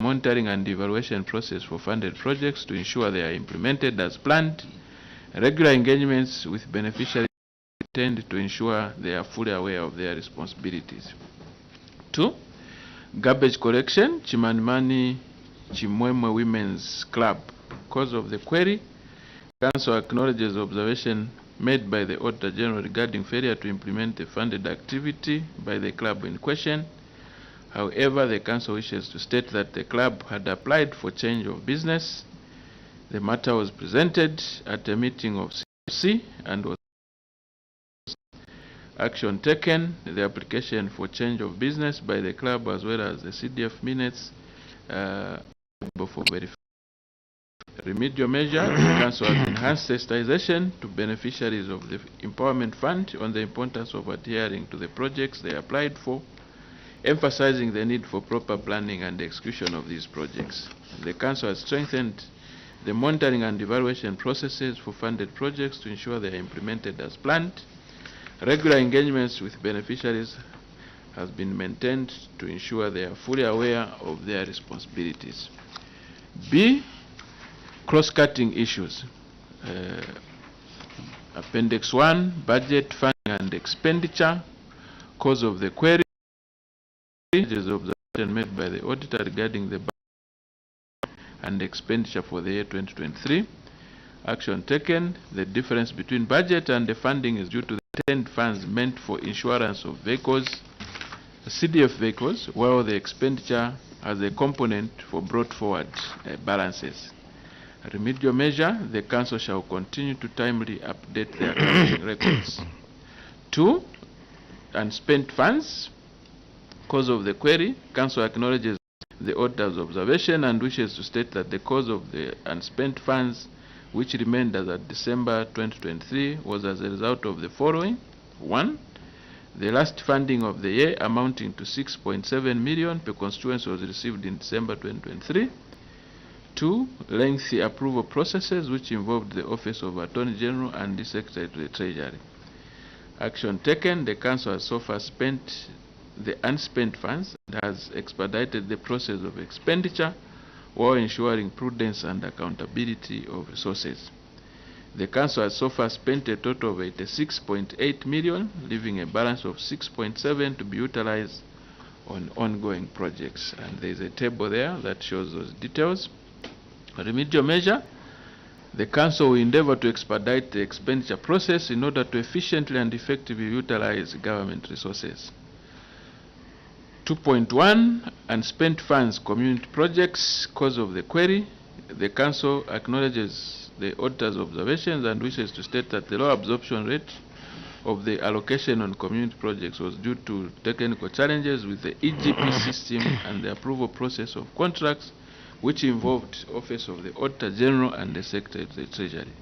monitoring and evaluation process for funded projects to ensure they are implemented as planned. Regular engagements with beneficiaries tend to ensure they are fully aware of their responsibilities. 2. Garbage collection, Chimanimani Chimwemwe Women's Club. Cause of the query, Council acknowledges observation made by the Auditor General regarding failure to implement the funded activity by the club in question. However, the Council wishes to state that the club had applied for change of business. The matter was presented at a meeting of CFC and was action taken. The application for change of business by the club as well as the CDF minutes for verification. Remedial measure, the Council has enhanced sensitization to beneficiaries of the Empowerment Fund on the importance of adhering to the projects they applied for, emphasizing the need for proper planning and execution of these projects. The Council has strengthened the monitoring and evaluation processes for funded projects to ensure they are implemented as planned. Regular engagements with beneficiaries has been maintained to ensure they are fully aware of their responsibilities. B. Cross-cutting issues. Appendix 1, budget, funding and expenditure. Cause of the query is observation made by the auditor regarding the budget and expenditure for the year 2023. Action taken. The difference between budget and the funding is due to the retained funds meant for insurance of vehicles, CDF vehicles, while the expenditure has a component for brought forward balances. Remedial measure, the Council shall continue to timely update their accounting records. 2. Unspent funds. Cause of the query, Council acknowledges the auditor's observation and wishes to state that the cause of the unspent funds, which remained as at December 2023, was as a result of the following. 1. The last funding of the year amounting to 6.7 million per constituency was received in December 2023. 2. Lengthy approval processes which involved the Office of Attorney General and the Secretary to the Treasury. Action taken, the Council has so far spent the unspent funds and has expedited the process of expenditure while ensuring prudence and accountability of resources. The Council has so far spent a total of 86.8 million, leaving a balance of 6.7 to be utilized on ongoing projects. And there is a table there that shows those details. Remedial measure, the Council will endeavor to expedite the expenditure process in order to efficiently and effectively utilize government resources. 2.1, unspent funds community projects. Cause of the query, the Council acknowledges the auditor's observations and wishes to state that the low absorption rate of the allocation on community projects was due to technical challenges with the EGP system and the approval process of contracts, which involved Office of the Auditor General and the Secretary to the Treasury.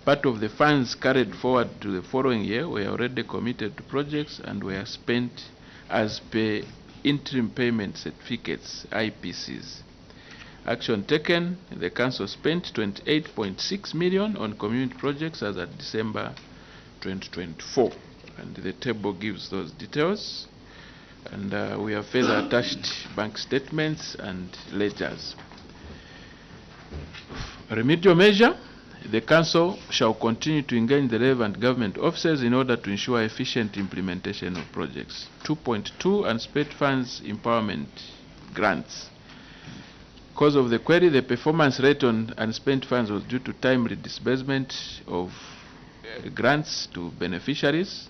Part of the funds carried forward to the following year were already committed to projects and were spent as per interim payment certificates, IPCs. Action taken, the Council spent 28.6 million on community projects as at December 2024. And the table gives those details. And we have further attached bank statements and ledgers. Remedial measure, the Council shall continue to engage the relevant government officers in order to ensure efficient implementation of projects. 2.2, unspent funds empowerment grants. Cause of the query, the performance rate on unspent funds was due to timely disbursement of grants to beneficiaries.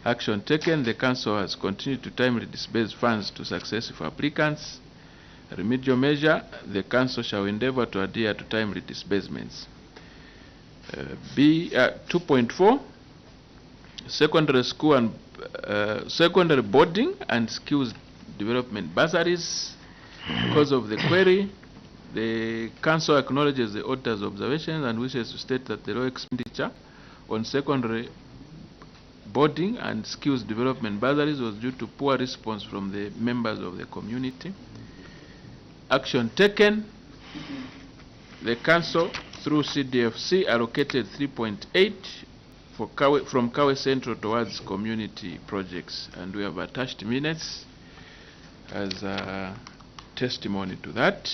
Action taken, the Council has continued to timely disburse funds to successful applicants. Remedial measure, the Council shall endeavor to adhere to timely disbursements. 2.4, secondary school and secondary boarding and skills development bursaries. Because of the query, the Council acknowledges the auditor's observations and wishes to state that the low expenditure on secondary boarding and skills development bursaries was due to poor response from the members of the community. Action taken, the Council through CDFC allocated 3.8 from Kabwe Central towards community projects, and we have attached minutes as testimony to that.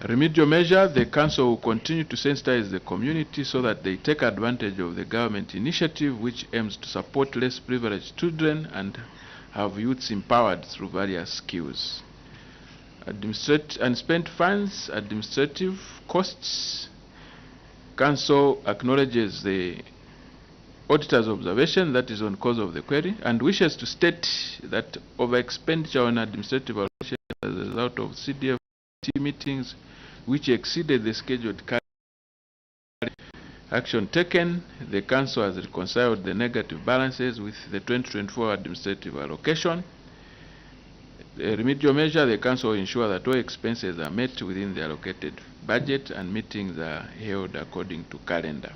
Remedial measure, the council will continue to sensitize the community so that they take advantage of the government initiative which aims to support less privileged children and have youths empowered through various skills. Unspent funds, administrative costs. Council acknowledges the auditor's observation that is on cause of the query and wishes to state that over expenditure on administrative allocation as a result of CDF meetings which exceeded the scheduled action taken. The council has reconciled the negative balances with the 2024 administrative allocation. The remedial measure, the council will ensure that all expenses are met within the allocated budget and meetings are held according to calendar.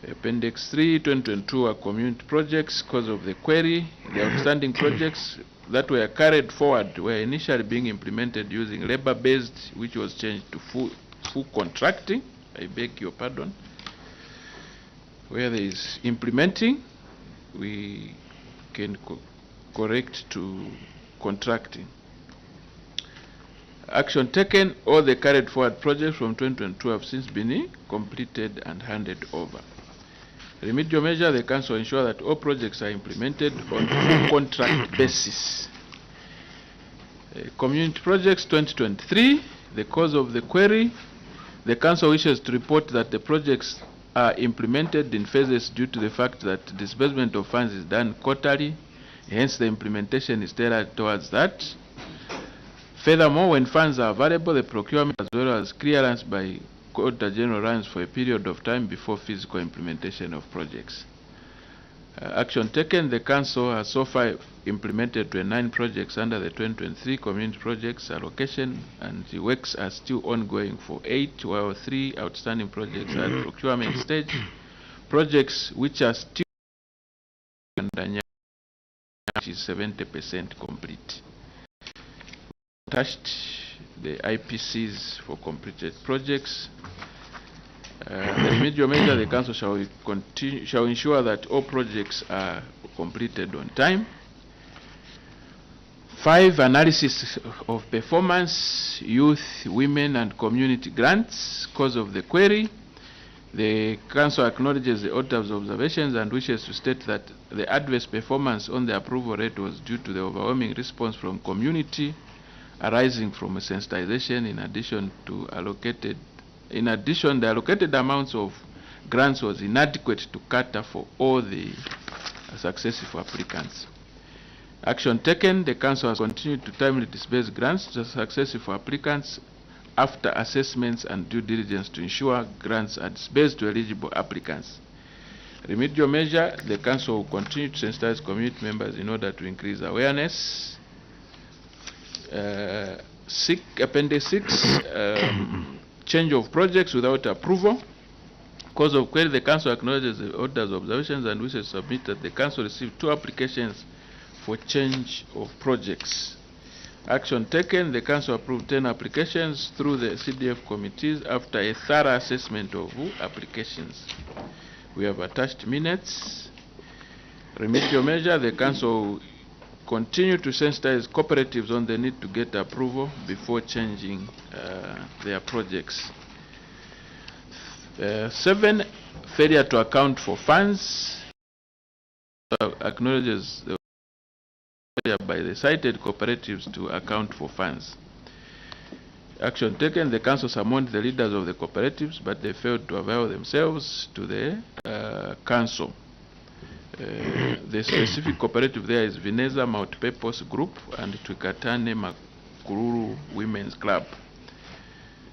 Appendix 3, 2022 are community projects. Cause of the query, the outstanding projects that were carried forward were initially being implemented using labor-based, which was changed to full contracting. I beg your pardon. Where there is implementing, we can correct to contracting. Action taken, all the carried forward projects from 2022 have since been completed and handed over. Remedial measure, the council ensure that all projects are implemented on a contract basis. Community projects 2023, the cause of the query, the council wishes to report that the projects are implemented in phases due to the fact that disbursement of funds is done quarterly, hence the implementation is tailored towards that. Furthermore, when funds are available, the procurement as well as clearance by Auditor General runs for a period of time before physical implementation of projects. Action taken, the council has so far implemented 29 projects under the 2023 community projects allocation, and the works are still ongoing for 8, while 3 outstanding projects are at procurement stage. Projects which are still under which is 70% complete. Attached the IPCs for completed projects. The remedial measure, the council shall ensure that all projects are completed on time. 5, analysis of performance, youth, women and community grants. Cause of the query, the council acknowledges the auditor's observations and wishes to state that the adverse performance on the approval rate was due to the overwhelming response from community arising from a sensitization. In addition, the allocated amounts of grants was inadequate to cater for all the successful applicants. Action taken, the council has continued to timely disburse grants to successful applicants after assessments and due diligence to ensure grants are disbursed to eligible applicants. Remedial measure, the council will continue to sensitize community members in order to increase awareness. Appendix 6, change of projects without approval. Cause of query, the council acknowledges the auditor's observations and wishes to submit that the council received 2 applications for change of projects. Action taken, the council approved 10 applications through the CDF committees after a thorough assessment of applications. We have attached minutes. Remedial measure, the council continue to sensitize cooperatives on the need to get approval before changing their projects. 7, failure to account for funds. Acknowledges the failure by the cited cooperatives to account for funds. Action taken, the council summoned the leaders of the cooperatives, but they failed to avail themselves to the council. The specific cooperative there is Vineza Multipurpose Group and Twikatane Makururu Women's Club.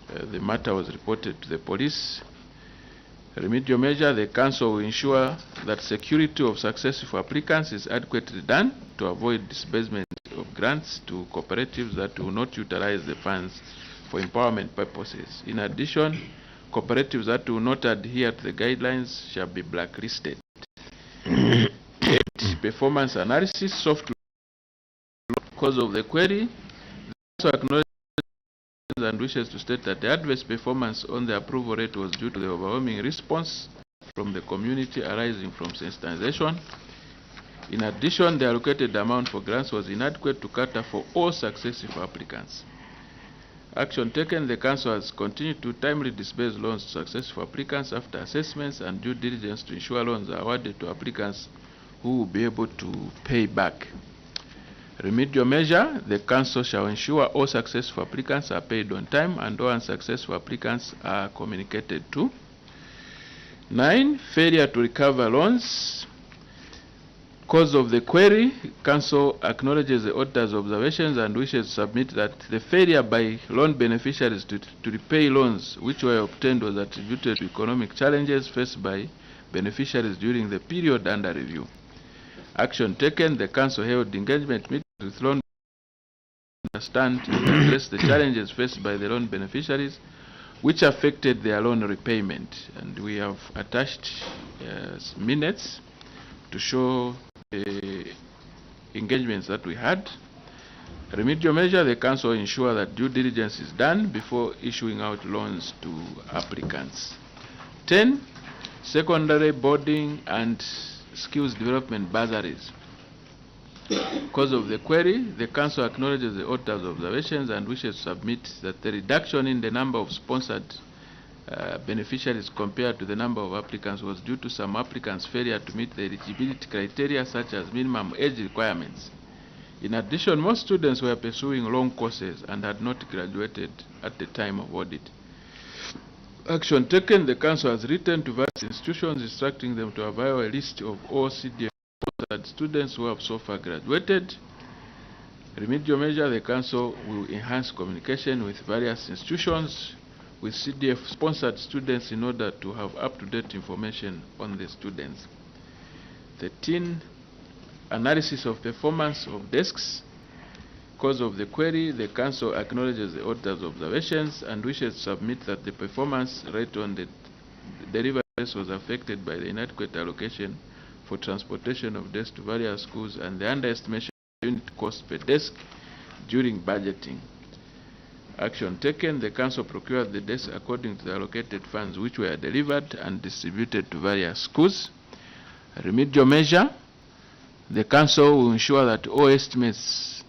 The matter was reported to the police. Remedial measure, the council will ensure that security of successful applicants is adequately done to avoid disbursement of grants to cooperatives that will not utilize the funds for empowerment purposes. In addition, cooperatives that will not adhere to the guidelines shall be blacklisted. 8, performance analysis, software. Cause of the query, the council acknowledges and wishes to state that the adverse performance on the approval rate was due to the overwhelming response from the community arising from sensitization. In addition, the allocated amount for grants was inadequate to cater for all successive applicants. Action taken, the Council has continued to timely disburse loans to successful applicants after assessments and due diligence to ensure loans are awarded to applicants who will be able to pay back. Remedial measure, the Council shall ensure all successful applicants are paid on time and all unsuccessful applicants are communicated to. 9. Failure to recover loans. Cause of the query, Council acknowledges the auditor's observations and wishes to submit that the failure by loan beneficiaries to repay loans which were obtained was attributed to economic challenges faced by beneficiaries during the period under review. Action taken, the Council held engagement meetings with loan to understand and address the challenges faced by the loan beneficiaries which affected their loan repayment. And we have attached minutes to show the engagements that we had. Remedial measure, the Council ensure that due diligence is done before issuing out loans to applicants. 10. Secondary boarding and skills development bursaries. Because of the query, the Council acknowledges the auditor's observations and wishes to submit that the reduction in the number of sponsored beneficiaries compared to the number of applicants was due to some applicants' failure to meet the eligibility criteria such as minimum age requirements. In addition, most students were pursuing long courses and had not graduated at the time of audit. Action taken, the Council has written to various institutions instructing them to avail a list of all CDF sponsored students who have so far graduated. Remedial measure, the Council will enhance communication with various institutions with CDF-sponsored students in order to have up-to-date information on the students. 13. Analysis of performance of desks. Because of the query, the Council acknowledges the auditor's observations and wishes to submit that the performance rate on the delivery desk was affected by the inadequate allocation for transportation of desks to various schools and the underestimation of unit cost per desk during budgeting. Action taken, the Council procured the desks according to the allocated funds which were delivered and distributed to various schools. Remedial measure, the Council will ensure that all estimates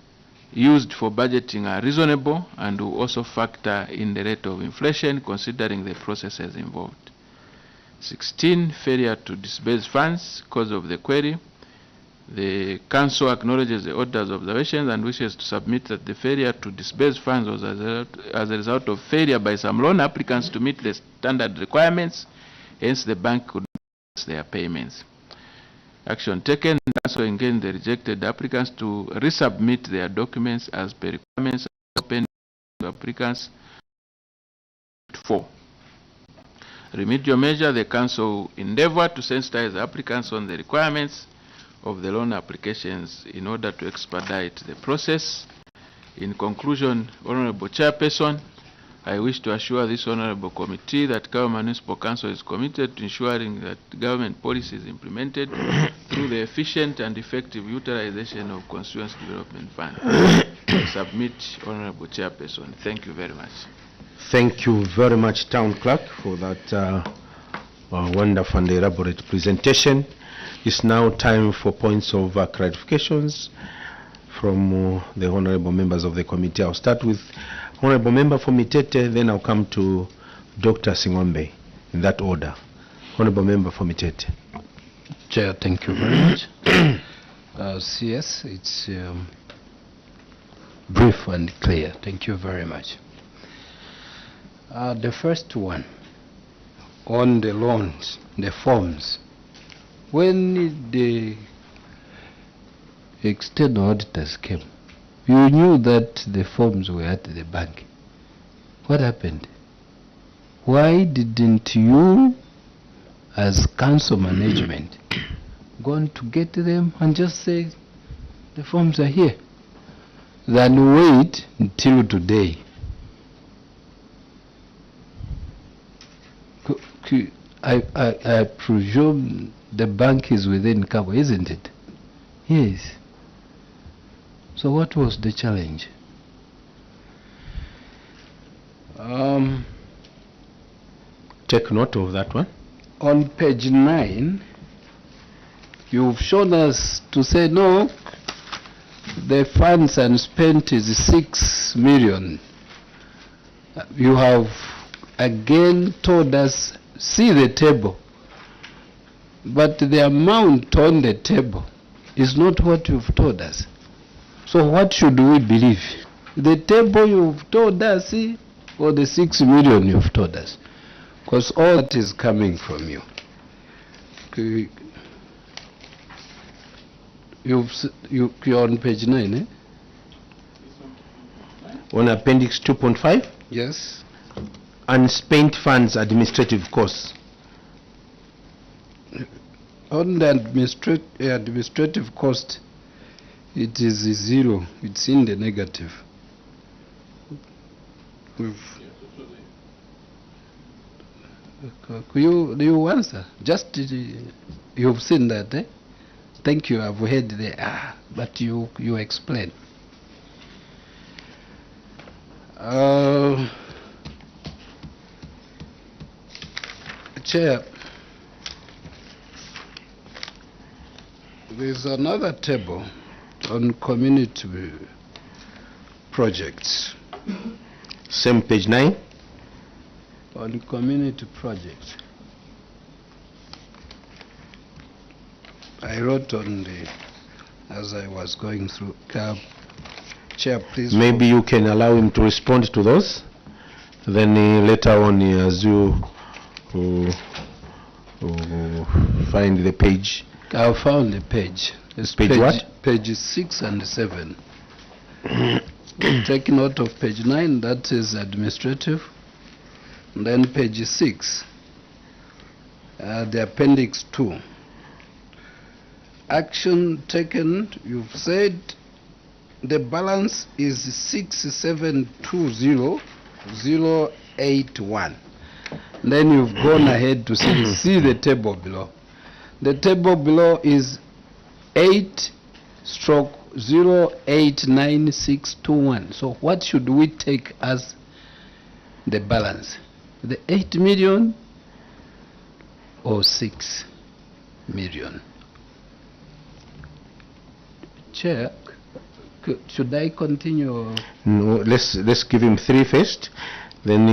used for budgeting are reasonable and will also factor in the rate of inflation considering the processes involved. 16. Failure to disburse funds. Cause of the query, the Council acknowledges the auditor's observations and wishes to submit that the failure to disburse funds was as a result of failure by some loan applicants to meet the standard requirements, hence the bank could not process their payments. Action taken, the Council engaged the rejected applicants to resubmit their documents as per requirements open to applicants. 4. Remedial measure, the Council endeavor to sensitize applicants on the requirements of the loan applications in order to expedite the process. In conclusion, Honorable Chairperson, I wish to assure this Honorable Committee that Kabwe Municipal Council is committed to ensuring that government policy is implemented through the efficient and effective utilization of constituency development funds. I submit, Honorable Chairperson. Thank you very much. Thank you very much, Town Clerk, for that wonderful and elaborate presentation. It's now time for points of clarifications from the honorable members of the committee. I'll start with Honorable Member for Mitete, then I'll come to Dr. Singombe, in that order. Honorable Member for Mitete. Chair, thank you very much. Yes, it's brief and clear. Thank you very much. The first one, on the loans, the forms. When the external auditors came, you knew that the forms were at the bank. What happened? Why didn't you, as council management, go on to get them and just say the forms are here, than wait until today? I presume the bank is within Kabwe, isn't it? Yes. So what was the challenge? Take note of that one. On page 9, You've shown us to say, no, the funds unspent is 6 million. You have again told us, see the table. But the amount on the table is not what you've told us. So what should we believe? The table you've told us, or the 6 million you've told us? Because all that is coming from you. You're on page 9, eh? On appendix 2.5? Yes. Unspent funds administrative costs. On the administrative cost, it is 0. It's in the negative. Do you answer? Just you've seen that, eh? Thank you. I've heard the but you explain. Chair, there's another table on community projects. Same page 9. On community projects. I wrote on the, as I was going through. Chair, please. Maybe you can allow him to respond to those. Then later on, as you find the page. I found the page. It's page what? Pages 6 and 7. Take note of page 9, that is administrative. And then page 6, the appendix 2. Action taken, you've said the balance is 6720081. Then you've gone ahead to see the table below. The table below is 8/089621. So what should we take as the balance? The 8 million or 6 million? Chair, should I continue? No, let's give him 3 first. Then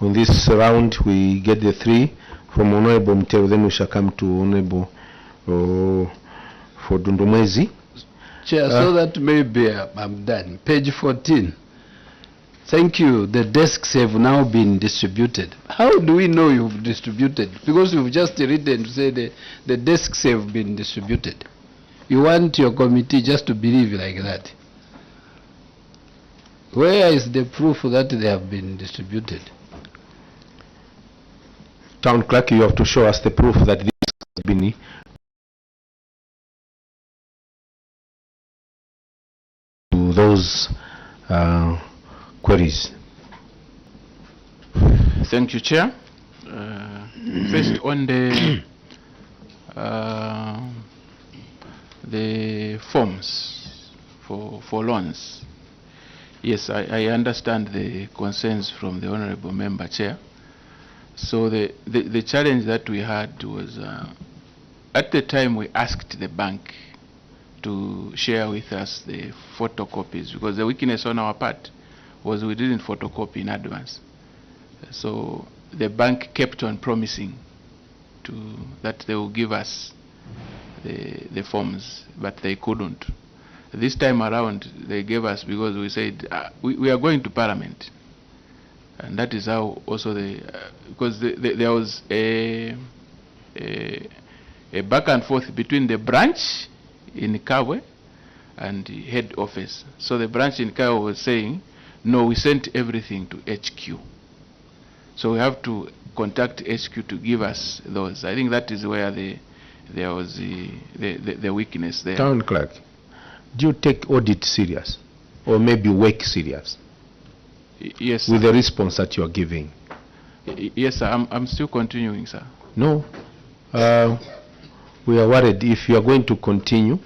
on this round we get the 3 from Honorable Mtero. Then we shall come to Honorable for Dundumwezi. Chair, so that maybe I'm done. Page 14. Thank you. The desks have now been distributed. How do we know you've distributed? Because you've just written to say the desks have been distributed. You want your committee just to believe like that. Where is the proof that they have been distributed? Town Clerk, you have to show us the proof that this has been to those queries. Thank you, Chair. First on the forms for loans. Yes, I understand the concerns from the Honorable Member, Chair. So the challenge that we had was, at the time we asked the bank to share with us the photocopies, because the weakness on our part was we didn't photocopy in advance. So the bank kept on promising that they will give us the forms, but they couldn't. This time around they gave us, because we said we are going to Parliament, and that is how also because there was a back and forth between the branch in Kabwe and the head office. So the branch in Kabwe was saying, no, we sent everything to HQ. So we have to contact HQ to give us those. I think that is where there was the weakness there. Town Clerk, do you take audit serious, or maybe work serious? Yes, with the response that you are giving? Yes, sir. I'm still continuing, sir. No. We are worried if you are going to continue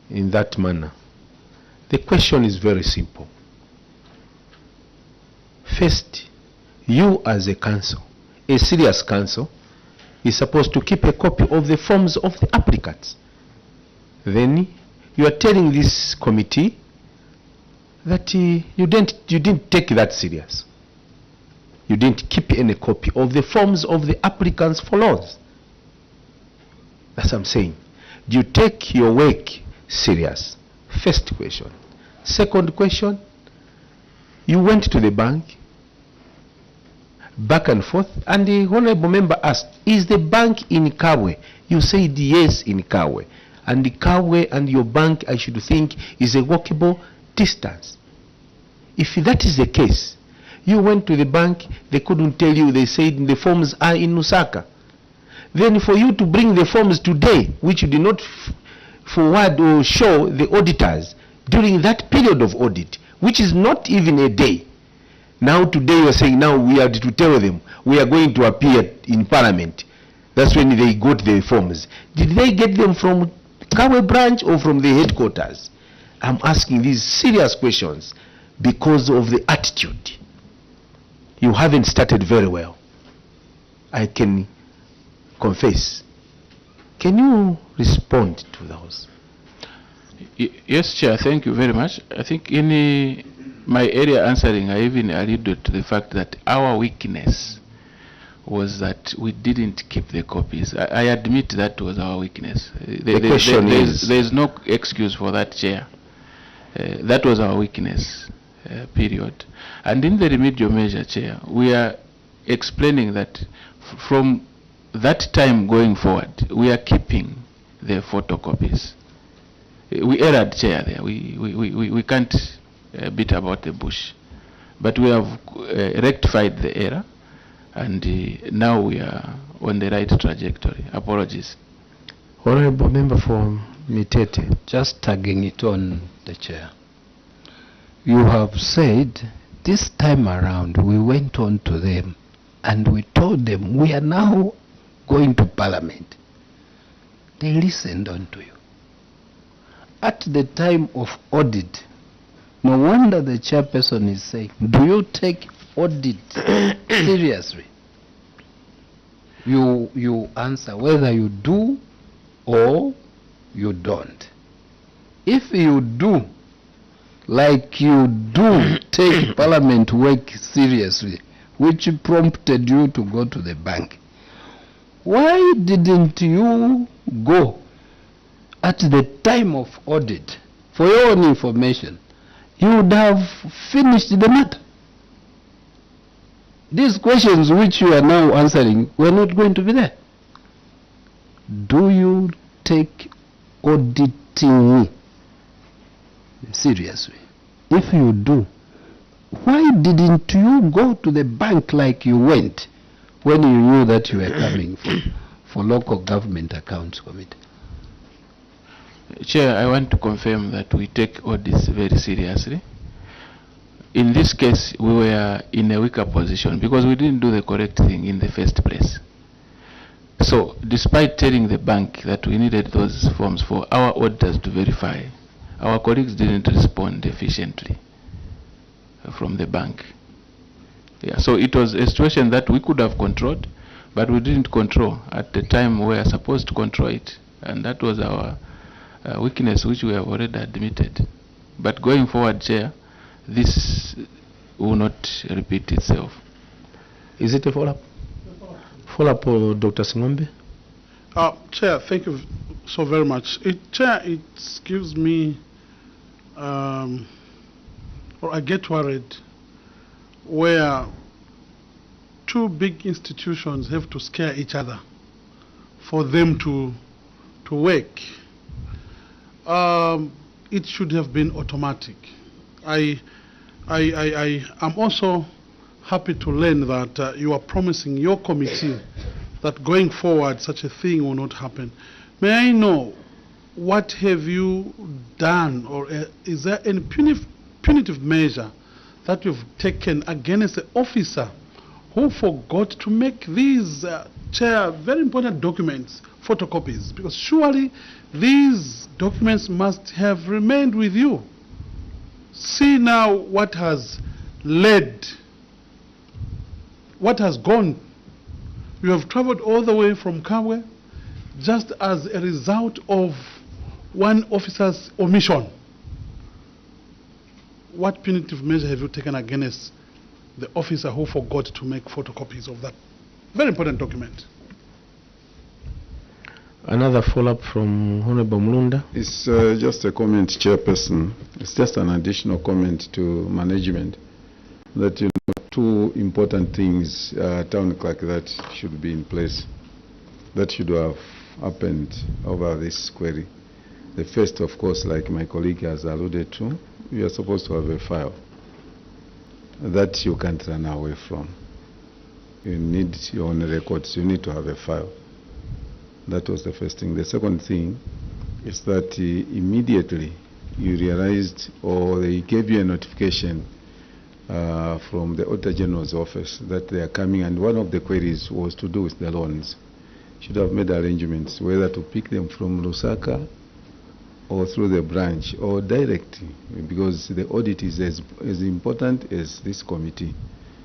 in that manner. The question is very simple. First, you as a council, a serious council, is supposed to keep a copy of the forms of the applicants. Then you are telling this committee that you didn't take that serious. You didn't keep any copy of the forms of the applicants for loans. That's what I'm saying. Do you take your work serious? First question. Second question, you went to the bank, back and forth, and the honorable member asked, is the bank in Kabwe? You said yes, in Kabwe. And the Kabwe and your bank, I should think, is a walkable distance. If that is the case, you went to the bank, they couldn't tell you, they said the forms are in Lusaka. Then for you to bring the forms today, which you did not forward or show the auditors during that period of audit, which is not even a day. Now today you are saying, now we have to tell them we are going to appear in Parliament. That's when they got the forms. Did they get them from Kabwe branch or from the headquarters? I'm asking these serious questions because of the attitude. You haven't started very well, I can confess. Can you respond to those? Yes, Chair, thank you very much. I think in my area answering, I even alluded to the fact that our weakness was that we didn't keep the copies. I admit that was our weakness. There's no excuse for that, Chair. That was our weakness, period. And in the remedial measure, Chair, we are explaining that from that time going forward, we are keeping the photocopies. We erred, Chair, there. We can't beat about the bush. But we have rectified the error, and now we are on the right trajectory. Apologies. Honorable Member for Mitete. Just tagging it on the chair. You have said this time around we went on to them and we told them we are now going to Parliament. They listened on to you. At the time of audit, no wonder the chairperson is saying, do you take audit seriously? You answer whether you do or you don't. If you do, like you do take Parliament work seriously, which prompted you to go to the bank, why didn't you go at the time of audit? For your own information, you would have finished the matter. These questions which you are now answering were not going to be there. Do you take auditing seriously? If you do, why didn't you go to the bank like you went when you knew that you were coming for local government accounts committee? Chair, I want to confirm that we take audits very seriously. In this case, we were in a weaker position because we didn't do the correct thing in the first place. So, despite telling the bank that we needed those forms for our auditors to verify, our colleagues didn't respond efficiently from the bank. Yeah, so it was a situation that we could have controlled, but we didn't control at the time we were supposed to control it. And that was our weakness, which we have already admitted. But going forward, Chair, this will not repeat itself. Is it a follow-up? Follow-up, Dr. Singombe? Chair, thank you so very much. Chair, it gives me, or I get worried, where two big institutions have to scare each other for them to work. It should have been automatic. I'm also happy to learn that you are promising your committee that going forward such a thing will not happen. May I know what have you done, or is there any punitive measure that you've taken against the officer who forgot to make these, Chair, very important documents, photocopies? Because surely these documents must have remained with you. See now what has led, what has gone You have traveled all the way from Kabwe just as a result of one officer's omission. What punitive measure have you taken against the officer who forgot to make photocopies of that very important document? Another follow-up from Honorable Mulunda. It's just a comment, Chairperson. It's just an additional comment to management that, you know, two important things, town clerk, that should be in place, that should have happened over this query. The first, of course, like my colleague has alluded to, you are supposed to have a file that you can't run away from. You need your own records. You need to have a file. That was the first thing. The second thing is that immediately you realized, or they gave you a notification from the Auditor General's office that they are coming, and one of the queries was to do with the loans. You should have made arrangements whether to pick them from Lusaka or through the branch or directly, because the audit is as important as this committee.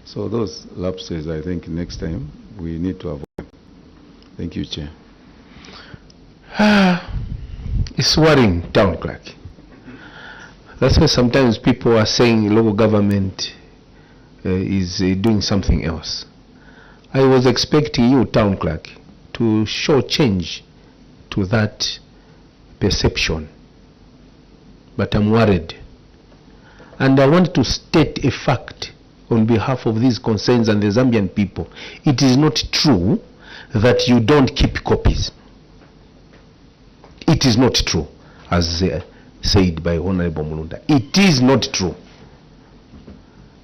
So those lapses, I think next time we need to avoid. Thank you, Chair. It's worrying, town clerk. That's why sometimes people are saying local government is doing something else. I was expecting you, town clerk, to show change to that perception. But I'm worried. And I want to state a fact on behalf of these concerns and the Zambian people. It is not true that you don't keep copies. It is not true, as said by Honorable Mulunda. It is not true.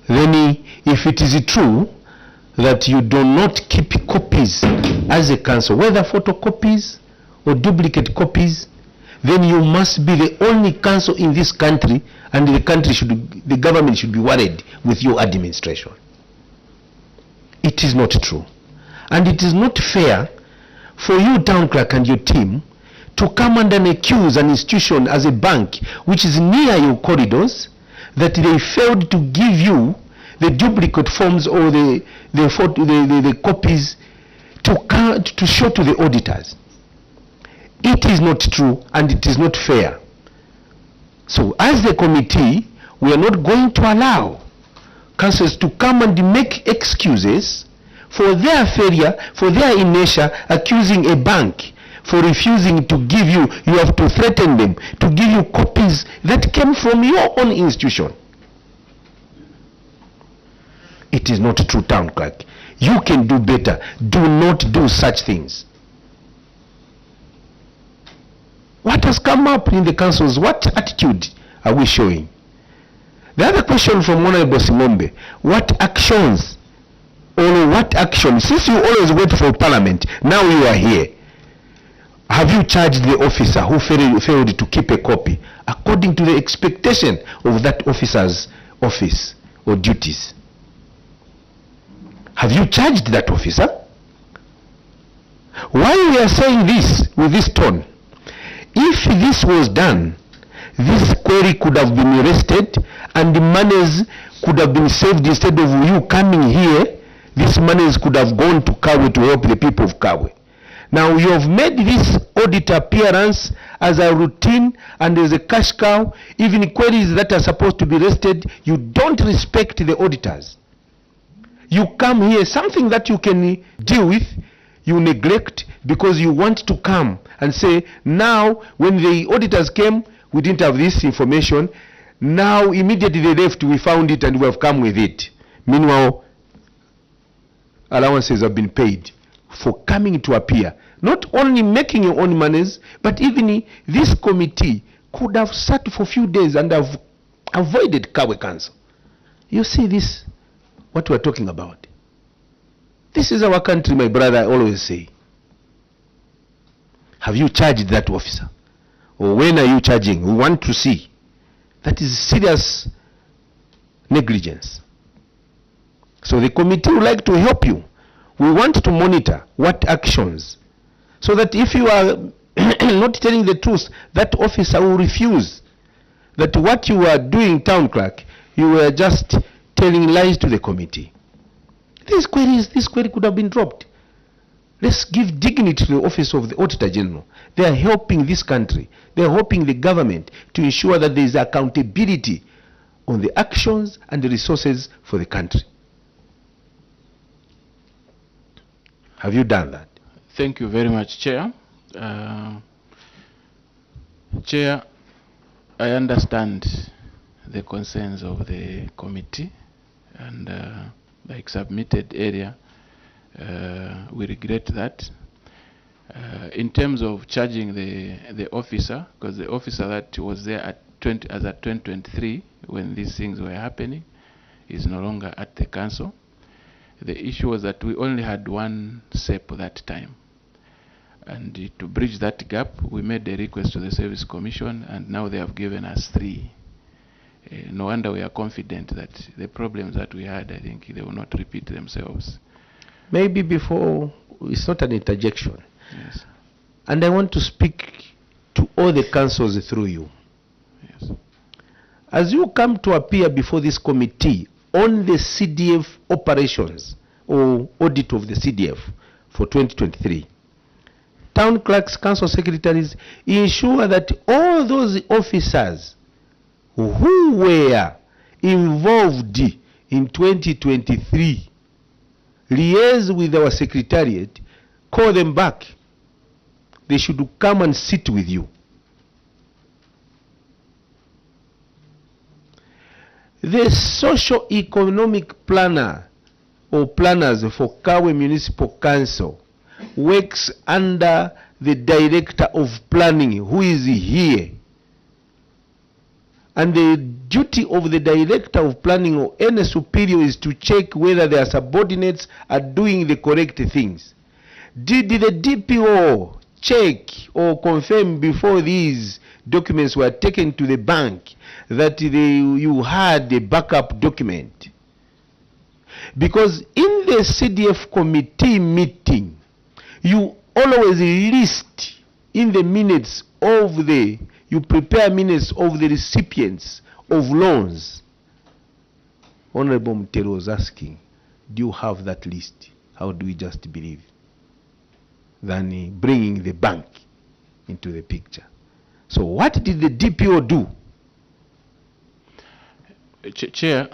Then, if it is true that you do not keep copies as a council, whether photocopies or duplicate copies, then you must be the only council in this country, and the government should be worried with your administration. It is not true. And it is not fair for you, town clerk, and your team to come and accuse an institution as a bank which is near your corridors that they failed to give you the duplicate forms or the copies to show to the auditors. It is not true and it is not fair. So as the committee, we are not going to allow councils to come and make excuses for their failure, for their inertia, accusing a bank for refusing to give you. You have to threaten them to give you copies that came from your own institution. It is not true, town clerk. You can do better. Do not do such things. What has come up in the councils? What attitude are we showing? The other question from Honorable Simombe, what actions, or what action, since you always wait for Parliament, now you are here, have you charged the officer who failed to keep a copy according to the expectation of that officer's office or duties? Have you charged that officer? Why we are saying this with this tone? If this was done, this query could have been arrested and the monies could have been saved. Instead of you coming here, these monies could have gone to Kabwe to help the people of Kabwe. Now you have made this audit appearance as a routine and as a cash cow. Even queries that are supposed to be arrested, you don't respect the auditors. You come here, something that you can deal with, you neglect because you want to come and say, now when the auditors came, we didn't have this information. Now immediately they left, we found it and we have come with it. Meanwhile, allowances have been paid for coming to appear. Not only making your own monies, but even this committee could have sat for a few days and have avoided Kabwe Council. You see this, what we're talking about. This is our country, my brother, I always say. Have you charged that officer? Or when are you charging? We want to see. That is serious negligence. So the committee would like to help you. We want to monitor what actions, so that if you are not telling the truth, that officer will refuse. That what you are doing, town clerk, you were just telling lies to the committee. This query could have been dropped. Let's give dignity to the office of the Auditor General. They are helping this country. They are helping the government to ensure that there is accountability on the actions and the resources for the country. Have you done that? Thank you very much, Chair. Chair, I understand the concerns of the committee, and like submitted area, we regret that. In terms of charging the officer, because the officer that was there at 2023 when these things were happening is no longer at the council. The issue was that we only had one SEP that time. And to bridge that gap, we made a request to the Service Commission, and now they have given us 3. No wonder we are confident that the problems that we had, I think they will not repeat themselves. Maybe before, it's not an interjection. Yes. And I want to speak to all the councils through you. Yes. As you come to appear before this committee on the CDF operations or audit of the CDF for 2023, town clerks, council secretaries, ensure that all those officers who were involved in 2023 liaise with our secretariat, call them back. They should come and sit with you. The socio-economic planner or planners for Kabwe Municipal Council works under the Director of Planning, who is here. And the duty of the Director of Planning or any superior is to check whether their subordinates are doing the correct things. Did the DPO check or confirm before these documents were taken to the bank that you had a backup document? Because in the CDF committee meeting, you always list in the minutes of you prepare minutes of the recipients of loans. Honorable Mutero was asking, do you have that list? How do we just believe? Than bringing the bank into the picture. So what did the DPO do? Chair,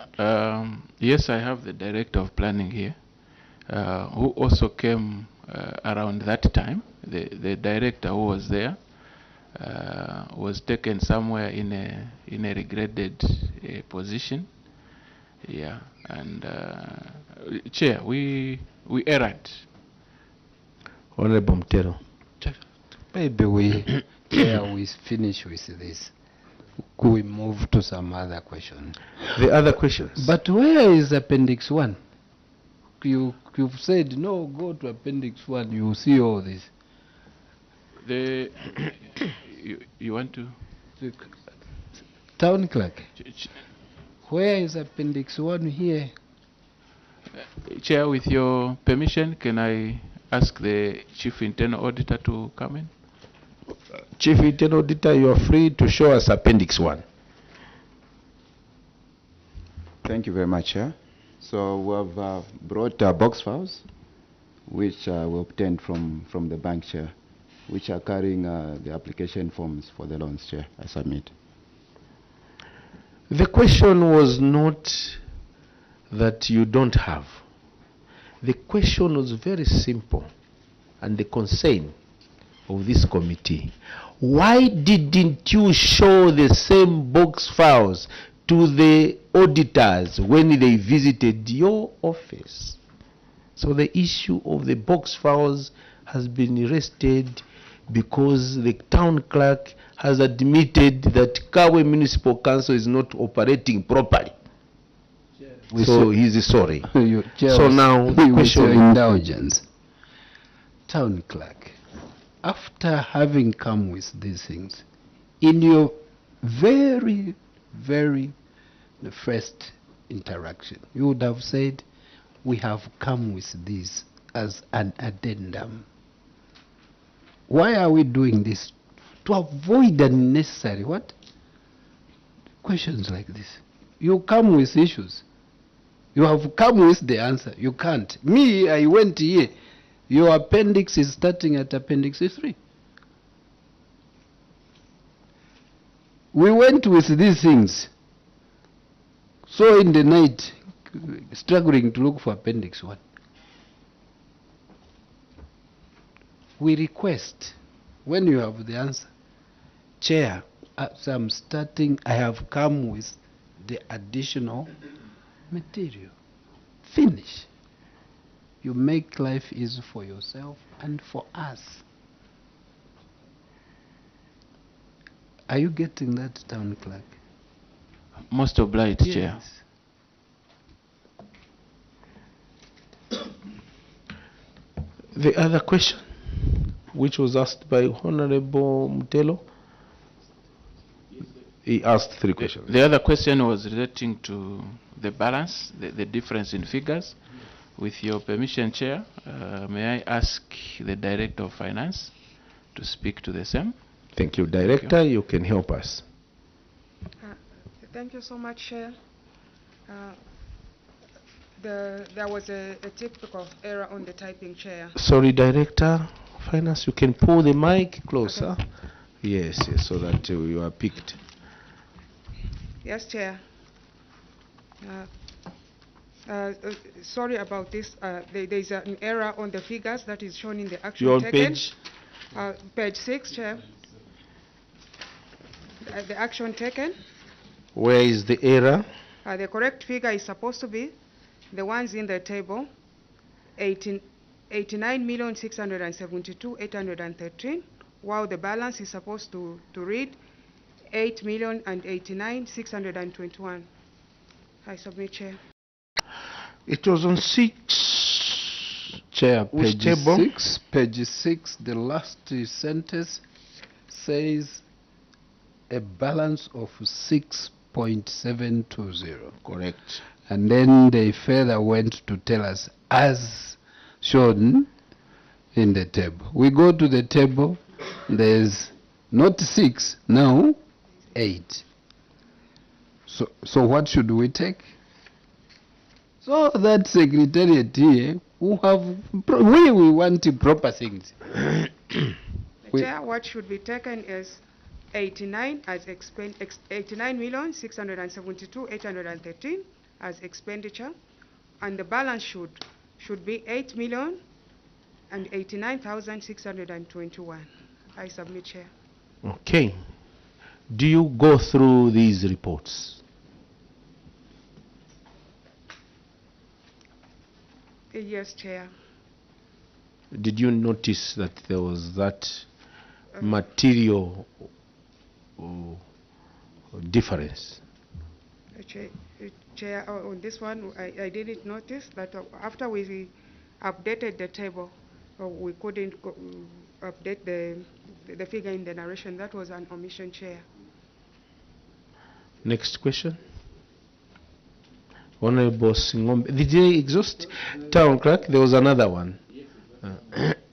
yes, I have the Director of Planning here, who also came around that time. The director who was there was taken somewhere in a regretted position. Yeah, and Chair, we erred. Honorable Mutero. Maybe we finish with this. Could we move to some other question? The other questions. But where is Appendix 1? You've said, no, go to Appendix 1, you see all this. You want to? Town Clerk, where is Appendix 1 here? Chair, with your permission, can I ask the Chief Internal Auditor to come in? Chief Internal Auditor, you are free to show us Appendix 1. Thank you very much, Chair. So we have brought box files, which we obtained from the bank, Chair, which are carrying the application forms for the loans, Chair. I submit. The question was not that you don't have. The question was very simple, and the concern of this committee. Why didn't you show the same box files to the auditors when they visited your office? So the issue of the box files has been arrested because the town clerk has admitted that Kabwe Municipal Council is not operating properly. So he's sorry. So now the question, with your indulgence, Town Clerk, after having come with these things, in your very, very first interaction, you would have said, we have come with this as an addendum. Why are we doing this? To avoid unnecessary what? Questions like this. You come with issues. You have come with the answer. You can't. Me, I went here Your appendix is starting at appendix 3. We went with these things. So in the night, struggling to look for appendix 1. We request, when you have the answer, Chair, as I'm starting, I have come with the additional material. Finish. You make life easy for yourself and for us. Are you getting that, Town Clerk? Most obliged, Chair. The other question, which was asked by Honorable Mutelo, he asked 3 questions. The other question was relating to the balance, the difference in figures. With your permission, Chair, may I ask the Director of Finance to speak to the same? Thank you, Director. You can help us. Thank you so much, Chair. There was a typical error on the typing, Chair. Sorry, Director Finance, you can pull the mic closer. Okay. Yes, so that you are picked. Yes, Chair. Sorry about this. There's an error on the figures that is shown in the action You're on taken. page? Page 6, Chair. The action taken. Where is the error? The correct figure is supposed to be the ones in the table, 89,672,813, while the balance is supposed to read 8,089,621. I submit, Chair. It was on 6. Chair, Which page table? 6. Page 6, the last sentence says a balance of 6.720. Correct. And then they further went to tell us, as shown in the table. We go to the table, there's not 6, now 8. So what should we take? So that Secretariat here, we want proper things. Chair, what should be taken is 89 as 89,672,813 as expenditure, and the balance should be 8,089,621. I submit, Chair. Okay. Do you go through these reports? Yes, Chair. Did you notice that there was that material difference? Chair, on this one, I didn't notice that after we updated the table, we couldn't update the figure in the narration. That was an omission, Chair. Next question. Honorable Singombe. Did you exhaust? Town Clerk, there was another one.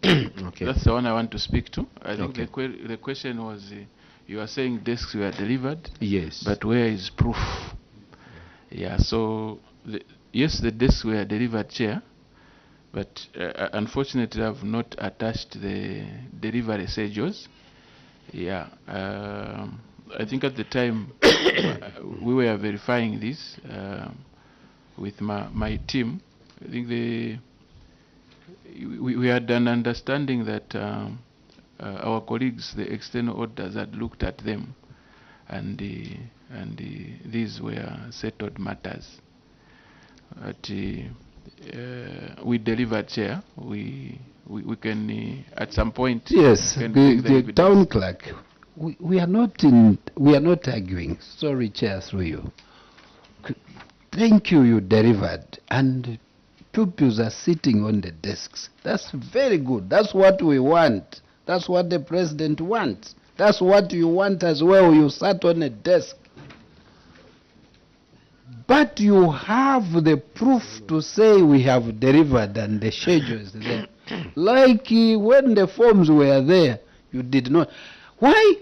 Okay. That's the one I want to speak to. I think Okay. the question was, you are saying desks were delivered. Yes. But where is proof? Yeah, so, yes, the desks were delivered, Chair. But unfortunately, I have not attached the delivery schedules. Yeah. I think at the time, we were verifying this with my team. I think we had an understanding that our colleagues, the external auditors, had looked at them, and these were settled matters. But we delivered, Chair. We can at some point. Yes, the Town evidence. Clerk. We are not arguing. Sorry, Chair, through you. Thank you, you delivered, and pupils are sitting on the desks. That's very good. That's what we want. That's what the President wants. That's what you want as well. You sat on a desk. But you have the proof to say we have delivered and the schedule is there. Like when the forms were there, you did not. Why?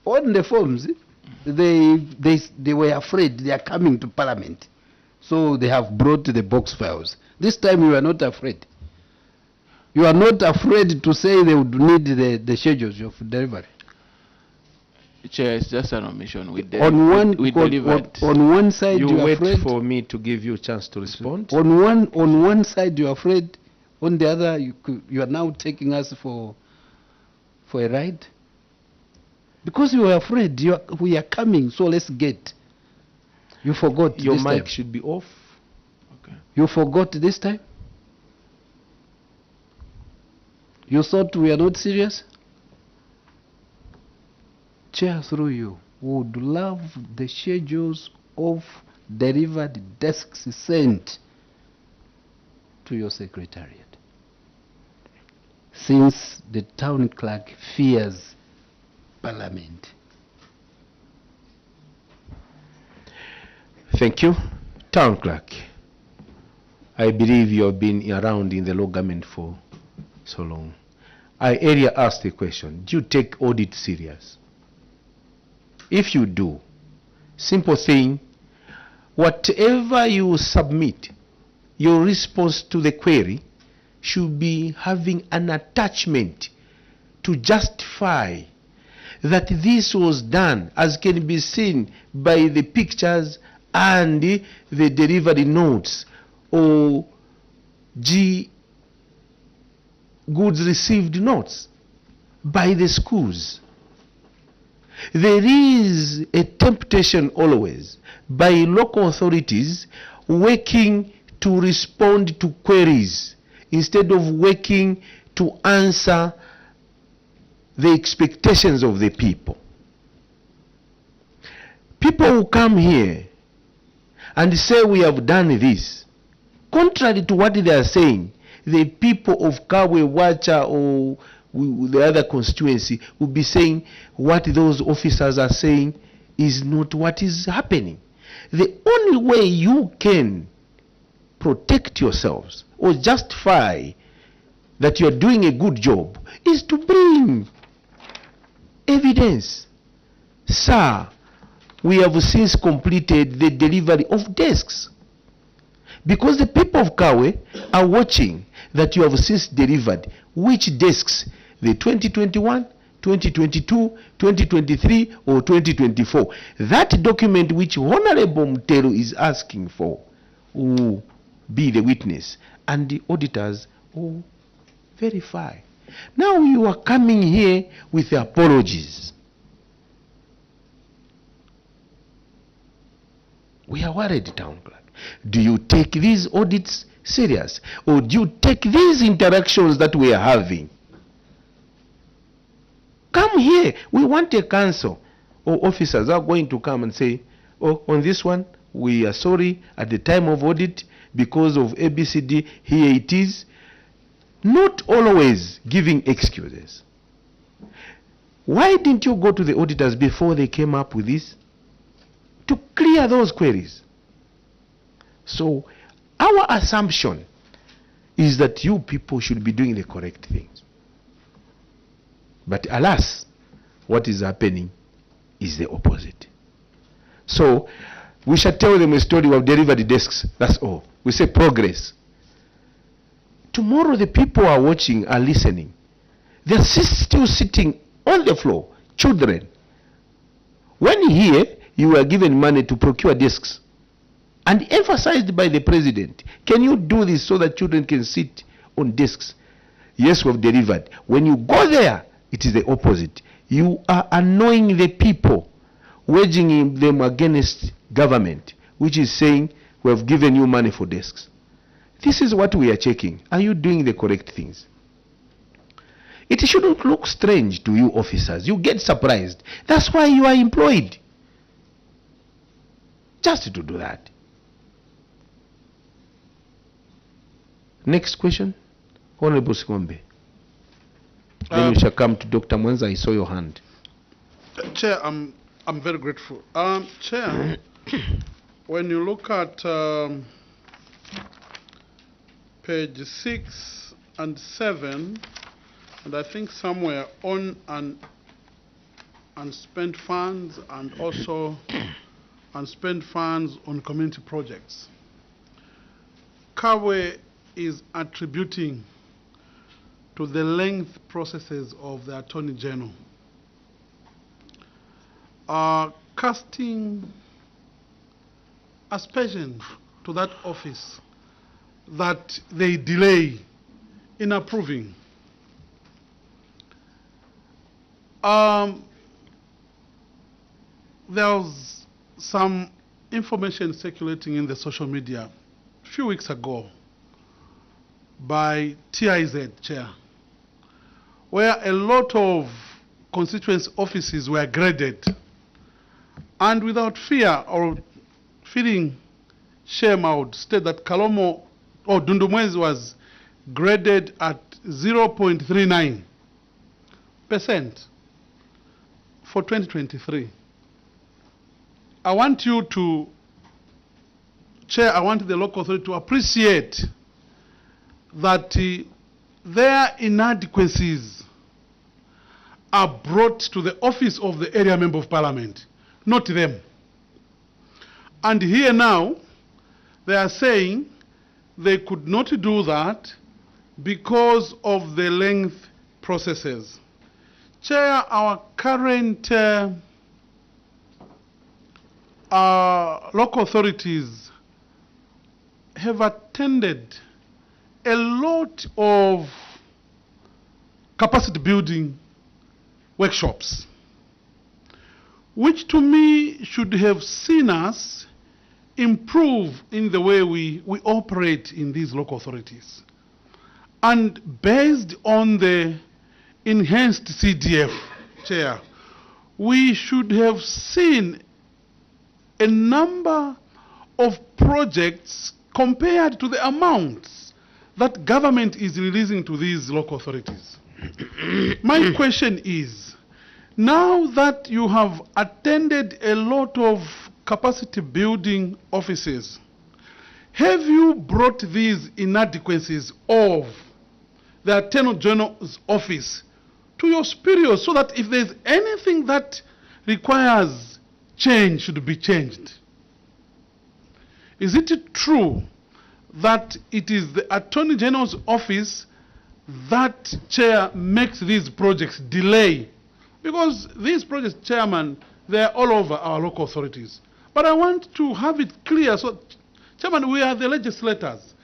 On the forms, they were afraid they are coming to Parliament. So they have brought the box files. This time you are not afraid. You are not afraid to say they would need the schedules of delivery. Chair, it's just an omission. We On one side, You you are wait afraid. for me to give you a chance to respond. On one side, you are afraid. On the other, you are now taking us for a ride. Because you are afraid, we are coming, so let's get. You forgot Your this mic time. should be off. Okay. You forgot this time? You thought we are not serious? Chair, through you, would love the schedules of delivered desks sent to your secretariat. Since the town clerk fears Parliament. Thank you. Town clerk, I believe you have been around in the law government for so long. I earlier asked the question, do you take audit serious? If you do, simple thing, whatever you submit, your response to the query should be having an attachment to justify that this was done, as can be seen by the pictures and the delivery notes or goods received notes by the schools. There is a temptation always by local authorities working to respond to queries instead of working to answer the expectations of the people. People who come here and say we have done this, contrary to what they are saying, the people of Kabwe, Wacha, or the other constituency will be saying what those officers are saying is not what is happening. The only way you can protect yourselves or justify that you are doing a good job is to bring evidence. Sir, we have since completed the delivery of desks. Because the people of Kabwe are watching that you have since delivered which desks, the 2021, 2022, 2023 or 2024. That document which Honorable Mutero is asking for will be the witness and the auditors will verify. Now you are coming here with apologies. We are worried, town clerk. Do you take these audits serious? Or do you take these interactions that we are having? Come here. We want a council or officers are going to come and say, oh, on this one, we are sorry at the time of audit because of ABCD, here it is. Not always giving excuses. Why didn't you go to the auditors before they came up with this? To clear those queries. So our assumption is that you people should be doing the correct things. But alas, what is happening is the opposite. So we shall tell them a story. We have delivered the desks. That's all. We say progress. Tomorrow the people are watching, are listening. They're still sitting on the floor, children. When here you were given money to procure desks and emphasized by the president, can you do this so that children can sit on desks? Yes, we have delivered. When you go there, it is the opposite. You are annoying the people, waging them against government, which is saying we have given you money for desks. This is what we are checking. Are you doing the correct things? It shouldn't look strange to you officers. You get surprised. That's why you are employed. Just to do that. Next question. Honorable Sikombe. Then we shall come to Dr. Mwenza. I saw your hand. Chair, I'm very grateful. Chair, when you look at page 6 and 7, and I think somewhere on unspent funds and also unspent funds on community projects, Kabwe is attributing to the length processes of the Attorney General, casting aspersions to that office that they delay in approving. There was some information circulating in the social media a few weeks ago by TIZ chair, where a lot of constituency offices were graded, and without fear or feeling shame, I would state that Kalomo or Dundumwezi was graded at 0.39% for 2023. I want you to, Chair, I want the local authority to appreciate that their inadequacies are brought to the office of the area member of parliament, not them. And here now, they are saying they could not do that because of the length processes. Chair, our current local authorities have attended a lot of capacity building workshops, which to me should have seen us improve in the way we operate in these local authorities. And based on the enhanced CDF, Chair, we should have seen a number of projects compared to the amounts that government is releasing to these local authorities. My question is, now that you have attended a lot of capacity building offices, have you brought these inadequacies of the Attorney General's office to your superiors so that if there's anything that requires change should be changed? Is it true that it is the Attorney General's office that, Chair, makes these projects delay? Because these projects, Chairman, they're all over our local authorities. But I want to have it clear. So, Chairman, we are the legislators.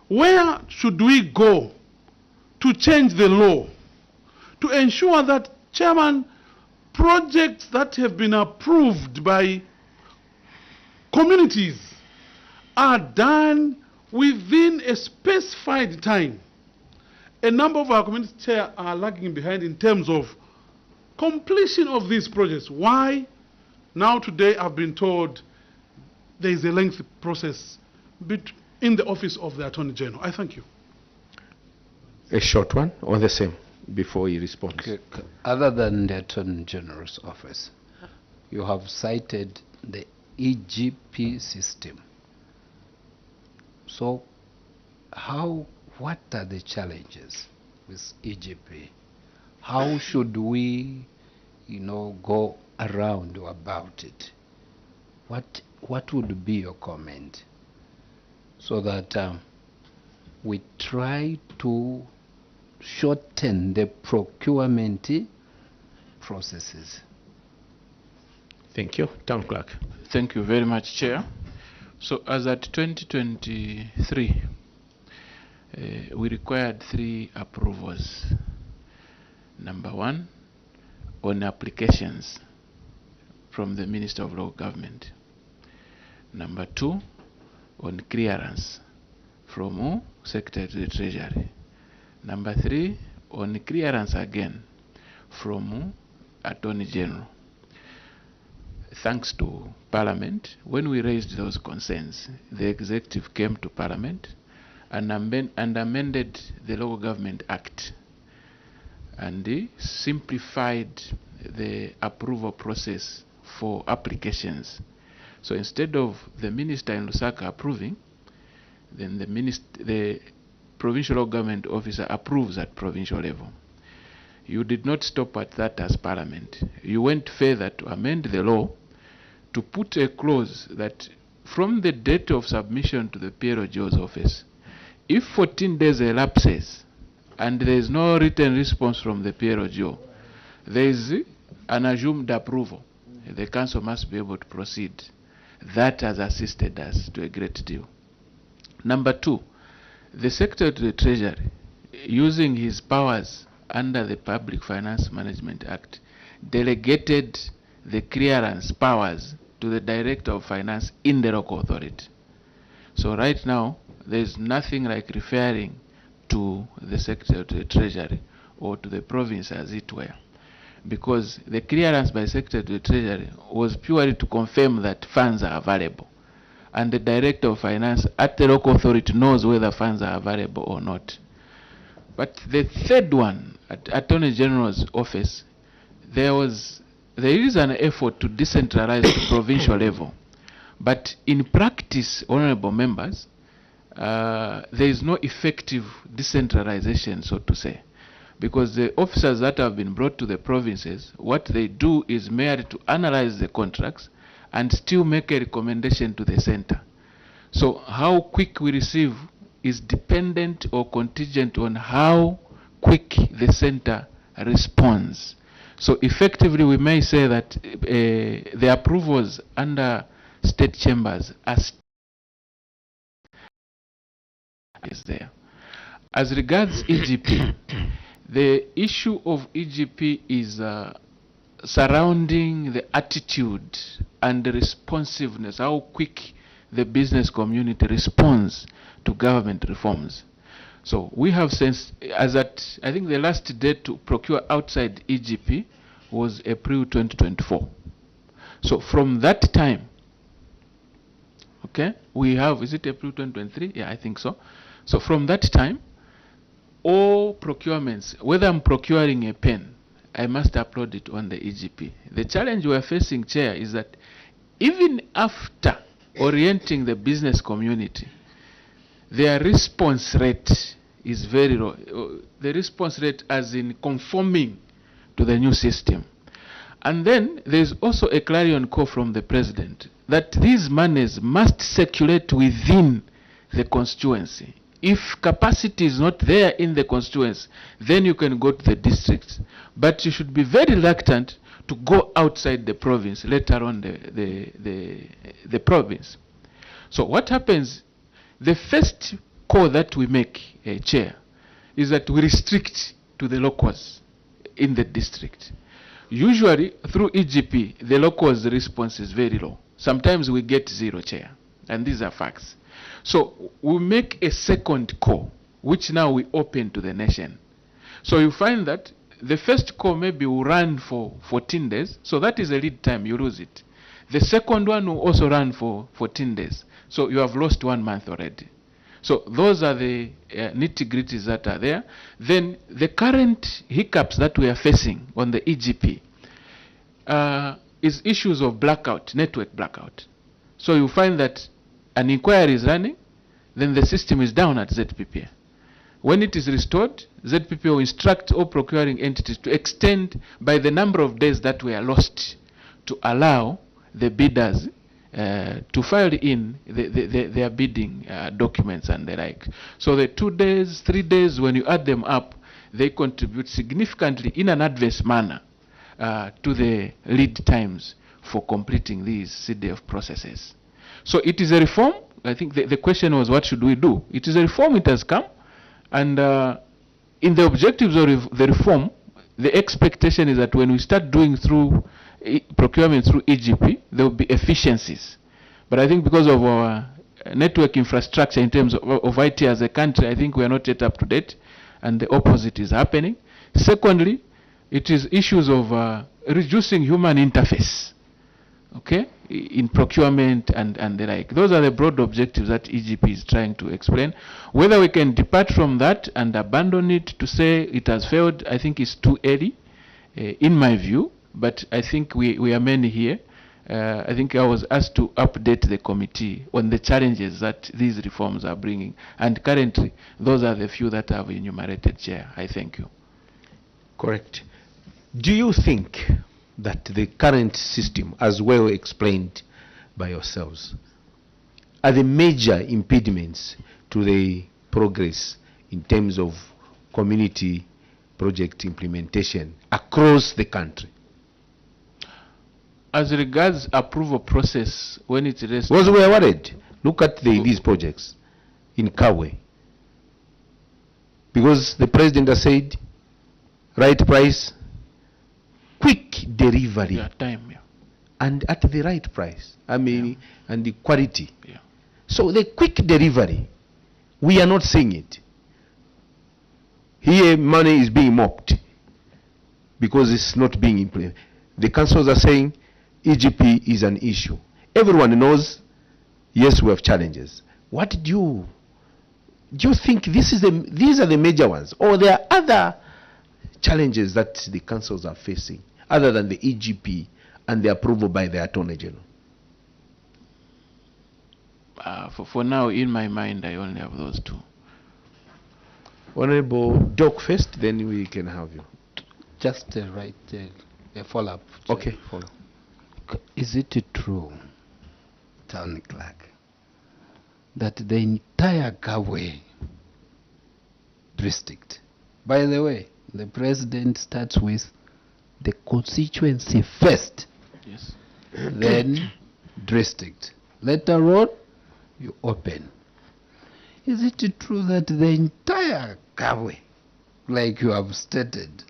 Where should we go to change the law to ensure that, Chairman, projects that have been approved by communities are done within a specified time? A number of our communities, Chair, are lagging behind in terms of completion of these projects. Why? Now today I've been told there is a lengthy process in the office of the Attorney General. I thank you. A short one or the same before he responds. Okay. Other than the Attorney General's office, you have cited the EGP system. So what are the challenges with EGP? How should we, go around or about it? What would be your comment so that we try to shorten the procurement processes? Thank you. Town Clerk. Thank you very much, Chair. So as at 2023, we required 3 approvals. Number 1, on applications from the Minister of Local Government. Number 2, on clearance from Secretary to the Treasury. Number 3, on clearance again from Attorney General. Thanks to Parliament, when we raised those concerns, the Executive came to Parliament and amended the Local Government Act and simplified the approval process for applications. So instead of the Minister in Lusaka approving, then the provincial local government officer approves at provincial level. You did not stop at that as Parliament. You went further to amend the law to put a clause that from the date of submission to the PLGO's office, if 14 days elapses and there is no written response from the PROGO, there is an assumed approval. The council must be able to proceed. That has assisted us to a great deal. Number two, the Secretary to the Treasury, using his powers under the Public Finance Management Act, delegated the clearance powers to the Director of Finance in the local authority. So right now, there is nothing like referring to the Secretary to the Treasury or to the province as it were, because the clearance by Secretary to the Treasury was purely to confirm that funds are available, and the Director of Finance at the local authority knows whether funds are available or not. But the third one, at Attorney General's office, there is an effort to decentralize to provincial level, but in practice, honorable members, there is no effective decentralization, so to say, because the officers that have been brought to the provinces, what they do is merely to analyze the contracts and still make a recommendation to the center. So how quick we receive is dependent or contingent on how quick the center responds. So effectively, we may say that the approvals under state chambers are there. As regards EGP, the issue of EGP is surrounding the attitude and the responsiveness, how quick the business community responds to government reforms. So we have since, as at, I think the last date to procure outside EGP was April 2024. So from that time, okay, we have, is it April 2023? Yeah, I think so. So from that time, all procurements, whether I'm procuring a pen, I must upload it on the EGP. The challenge we are facing, Chair, is that even after orienting the business community, their response rate is very low. The response rate as in conforming to the new system. And then there's also a clarion call from the President that these monies must circulate within the constituency. If capacity is not there in the constituency, then you can go to the districts. But you should be very reluctant to go outside the province, let alone the province. So what happens, the first call that we make, Chair, is that we restrict to the locals in the district. Usually, through EGP, the locals' response is very low. Sometimes we get 0, Chair, and these are facts. So we make a second call, which now we open to the nation. So you find that the first call maybe will run for 14 days, so that is a lead time, you lose it. The second one will also run for 14 days, so you have lost 1 month already. So those are the nitty-gritties that are there. Then the current hiccups that we are facing on the EGP is issues of blackout, network blackout. So you find that an inquiry is running, then the system is down at ZPPA. When it is restored, ZPPA will instruct all procuring entities to extend by the number of days that were lost to allow the bidders to file in their bidding documents and the like. So the 2 days, 3 days, when you add them up, they contribute significantly in an adverse manner to the lead times for completing these CDF processes. So it is a reform. I think the question was, what should we do? It is a reform, it has come. And in the objectives of the reform, the expectation is that when we start doing through procurement through EGP, there will be efficiencies. But I think because of our network infrastructure in terms of IT as a country, I think we are not yet up to date, and the opposite is happening. Secondly, it is issues of reducing human interface, okay, in procurement and the like. Those are the broad objectives that EGP is trying to explain. Whether we can depart from that and abandon it to say it has failed, I think is too early, in my view. But I think we are many here. I think I was asked to update the committee on the challenges that these reforms are bringing. And currently, those are the few that I have enumerated, Chair. I thank you. Correct. Do you think that the current system, as well explained by yourselves, are the major impediments to the progress in terms of community project implementation across the country? As regards approval process, when it rests... Because we are worried. Look at these projects in Kabwe. Because the president has said, right price, quick delivery. Yeah, time, yeah. And at the right price. I mean, and the quality. Yeah. So the quick delivery, we are not seeing it. Here money is being mocked because it's not being implemented. The councils are saying EGP is an issue. Everyone knows, yes, we have challenges. What do you think these are the major ones, or there are other challenges that the councils are facing other than the EGP and the approval by the Attorney General? For now, in my mind, I only have those two. Honorable Doc first, then we can have you. Just a follow-up. Okay, follow. Is it true, Town Clerk, that the entire Kabwe district, by the way, the president starts with the constituency first, Yes. then district. Later on, you open. Is it true that the entire Kabwe, like you have stated,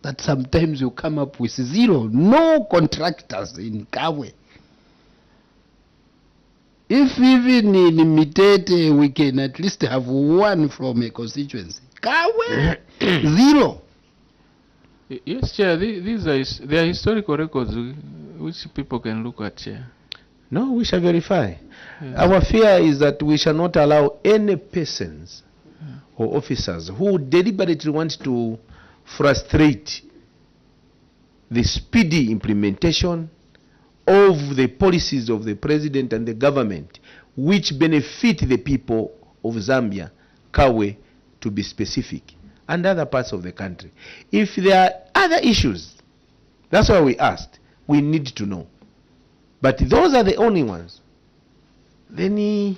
that sometimes you come up with zero, no contractors in Kabwe? If even in Mitete we can at least have one from a constituency, Kabwe, zero. Yes, Chair, these are historical records which people can look at, Chair. No, we shall verify. Yes. Our fear is that we shall not allow any persons or officers who deliberately want to frustrate the speedy implementation of the policies of the president and the government which benefit the people of Zambia, Kabwe to be specific, and other parts of the country. If there are other issues, that's why we asked, we need to know. But those are the only ones, then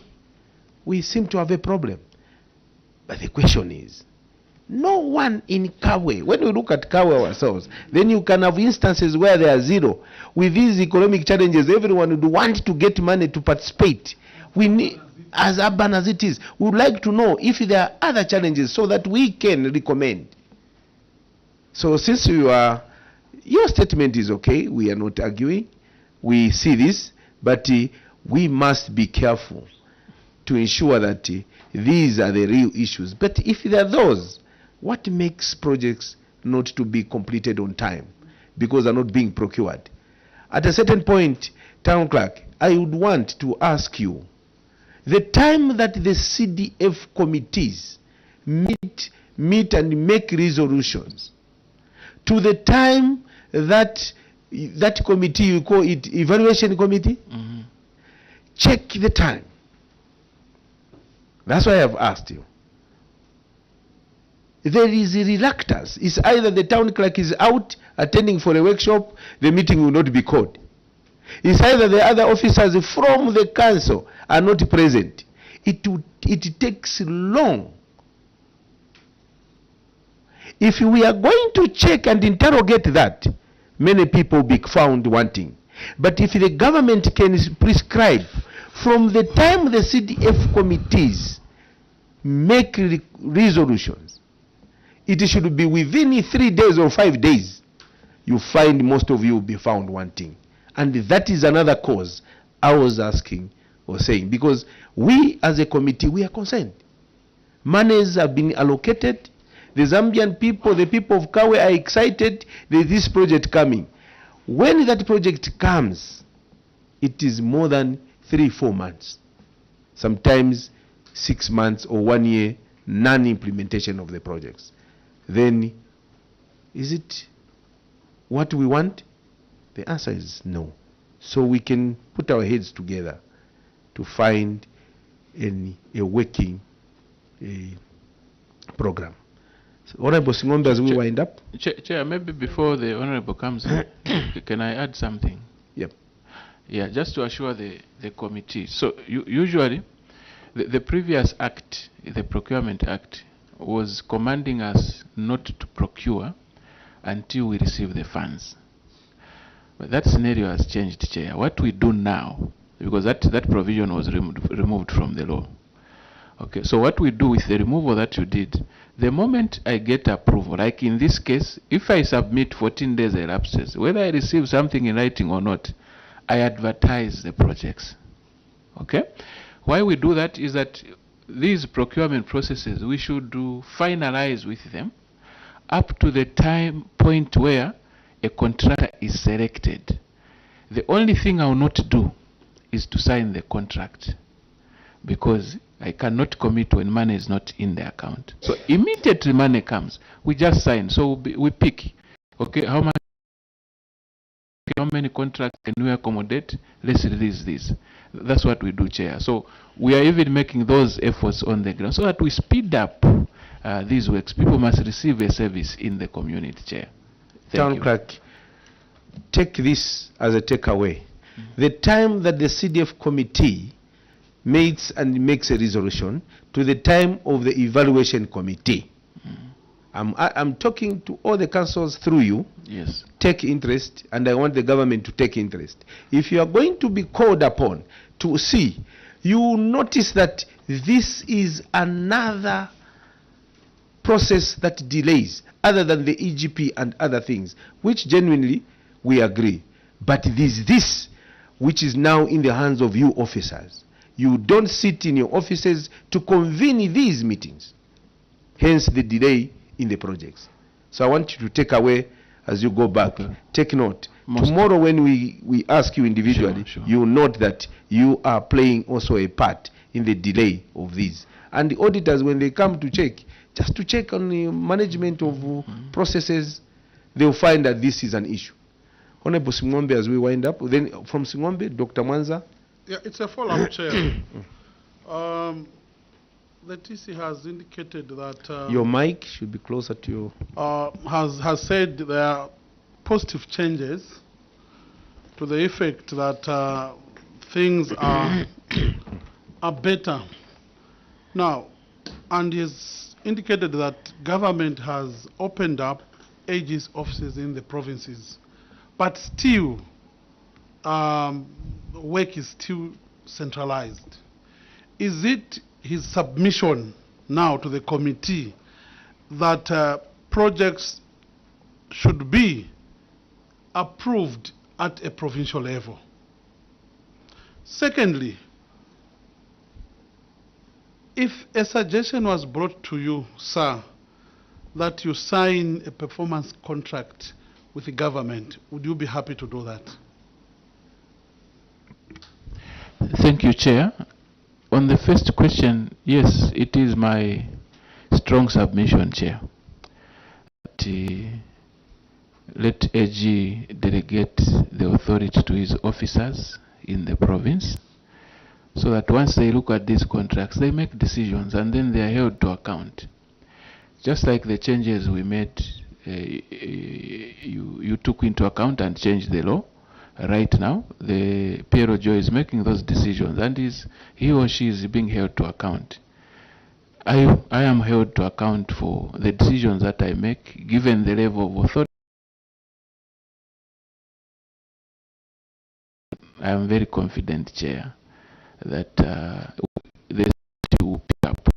we seem to have a problem. But the question is, no one in Kabwe, when we look at Kabwe ourselves, then you can have instances where there are zero. With these economic challenges, everyone would want to get money to participate. We need, as urban as it is, we would like to know if there are other challenges so that we can recommend. So since your statement is okay, we are not arguing. We see this, but we must be careful to ensure that these are the real issues. But if there are those, what makes projects not to be completed on time because they're not being procured? At a certain point, Town Clerk, I would want to ask you, the time that the CDF committees meet and make resolutions, to the time that committee, you call it evaluation committee, check the time. That's why I've asked you. There is a reluctance. It's either the town clerk is out attending for a workshop, the meeting will not be called. It's either the other officers from the council are not present. It takes long. If we are going to check and interrogate that, many people will be found wanting. But if the government can prescribe from the time the CDF committees make resolutions, it should be within 3 days or 5 days, you find most of you will be found wanting. And that is another cause I was asking or saying, because we as a committee, we are concerned. Monies have been allocated. The Zambian people, the people of Kabwe are excited that this project coming. When that project comes, it is more than 3-4 months. Sometimes 6 months or 1 year, non-implementation of the projects. Then, is it what we want? The answer is no. So we can put our heads together to find a working program. So, Honorable Singombe, as we wind up. Chair, maybe before the Honorable comes in, can I add something? Yep. Yeah, just to assure the committee. So usually, the previous act, the Procurement Act, was commanding us not to procure until we receive the funds. But that scenario has changed, Chair. What we do now, because that provision was removed from the law. Okay, so what we do with the removal that you did, the moment I get approval, like in this case, if I submit 14 days elapses, whether I receive something in writing or not, I advertise the projects. Okay? Why we do that is that these procurement processes, we should finalize with them up to the point where a contractor is selected. The only thing I will not do is to sign the contract, because I cannot commit when money is not in the account. So immediately money comes, we just sign. So we pick, okay, how many contracts can we accommodate? Let's release this. That's what we do, Chair. So we are even making those efforts on the ground so that we speed up these works. People must receive a service in the community, Chair. Town Clerk, take this as a takeaway. The time that the CDF committee makes a resolution to the time of the evaluation committee. I'm talking to all the councils through you. Yes. Take interest, and I want the government to take interest. If you are going to be called upon to see, you notice that this is another process that delays, other than the EGP and other things, which genuinely we agree. But it is this which is now in the hands of you officers. You don't sit in your offices to convene these meetings. Hence the delay in the projects. So I want you to take away as you go back. Okay. Take note. Tomorrow when we ask you individually, sure. You note that you are playing also a part in the delay of these. And the auditors, when they come to check, just to check on the management of processes, they'll find that this is an issue. Honorable Singombe, as we wind up, then from Singombe, Dr. Mwanza. Yeah, it's a follow-up, Chair. The TC has indicated that... your mic should be closer to you. Has said there are positive changes to the effect that things are better. Now, and has indicated that government has opened up AG's offices in the provinces, but still work is still centralized. Is it his submission now to the committee that projects should be approved at a provincial level? Secondly, if a suggestion was brought to you, sir, that you sign a performance contract with the government, would you be happy to do that? Thank you, Chair. On the first question, yes, it is my strong submission, Chair, that let AG delegate the authority to his officers in the province, so that once they look at these contracts, they make decisions and then they are held to account. Just like the changes we made, you took into account and changed the law. Right now, the PRO Joe is making those decisions, and he or she is being held to account. I am held to account for the decisions that I make, given the level of authority. I am very confident, Chair, that the city will pick up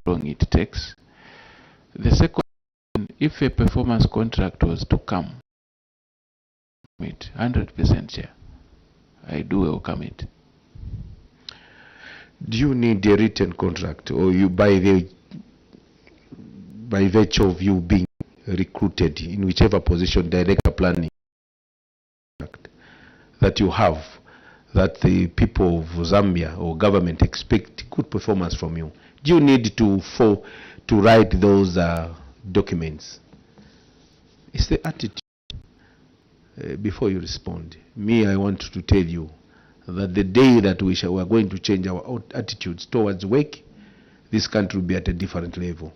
how long it takes. The second, if a performance contract was to come, 100%, Chair. I do welcome it. Do you need a written contract, or you by virtue of you being recruited in whichever position, director planning, that you have, that the people of Zambia or government expect good performance from you? Do you need to write those documents? It's the attitude. Before you respond, I want to tell you that the day that we are going to change our attitudes towards work, this country will be at a different level.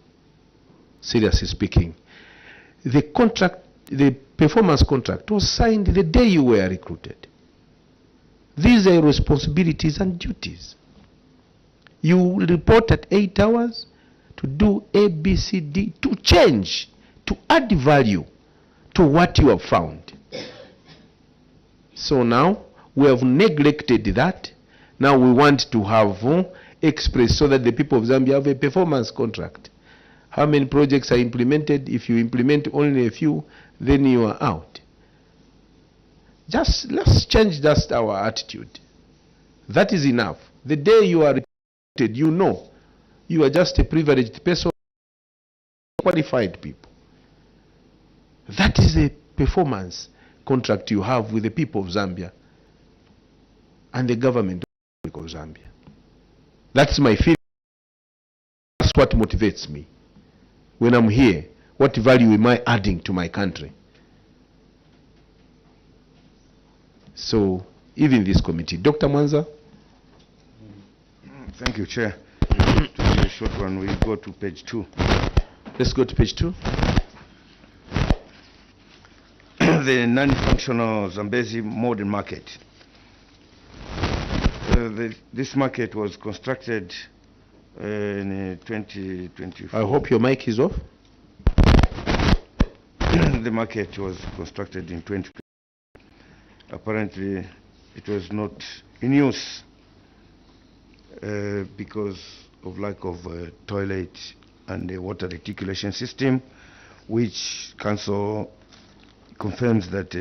Seriously speaking, the performance contract was signed the day you were recruited. These are responsibilities and duties. You report at 8 hours, to do A, B, C, D, to change, to add value to what you have found. So now we have neglected that. Now we want to have express so that the people of Zambia have a performance contract. How many projects are implemented? If you implement only a few, then you are out. Just let's change just our attitude. That is enough. The day you are repeated, you know you are just a privileged person, qualified people. That is a performance contract you have with the people of Zambia and the government of Zambia. That's my feeling. That's what motivates me. When I'm here, what value am I adding to my country? So, even this committee. Dr. Mwanza? Thank you, Chair. To be a short one, we go to page 2. Let's go to page 2. The non-functional Zambezi modern market. This market was constructed in 2024. I hope your mic is off. The market was constructed in 2020. Apparently, it was not in use because of lack of toilet and a water reticulation system, which Council confirms that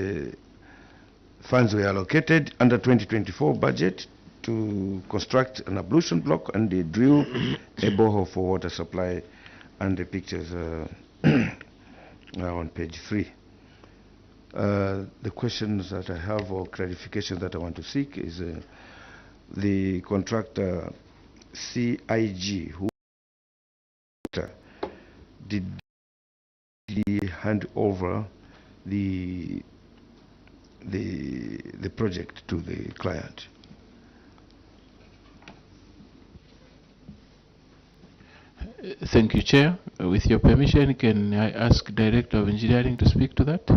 funds were allocated under 2024 budget to construct an ablution block and drill a borehole for water supply, and the pictures are on page 3. The questions that I have or clarifications that I want to seek is the contractor CIG, who did he hand over the project to the client? Thank you, Chair. With your permission, can I ask Director of Engineering to speak to that?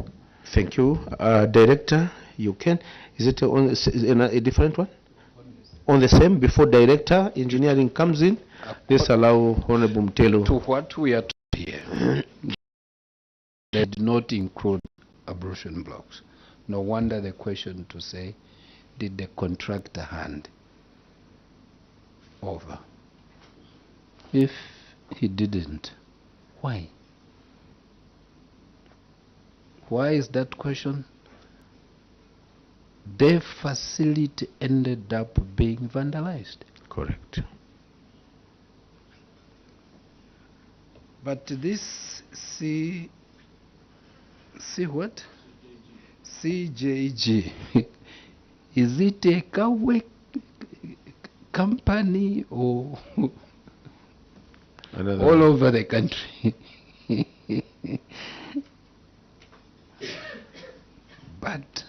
Thank you. Director, you can. Is it on a different one? On the same, before Director Engineering comes in, let's allow Honorable Mtelo. To what we are told here, they did not include ablution blocks. No wonder the question to say, did the contractor hand over? If he didn't, why? Why is that question? The facility ended up being vandalized. Correct. But this what? CJG, is it a Kabwe company or all over the country? But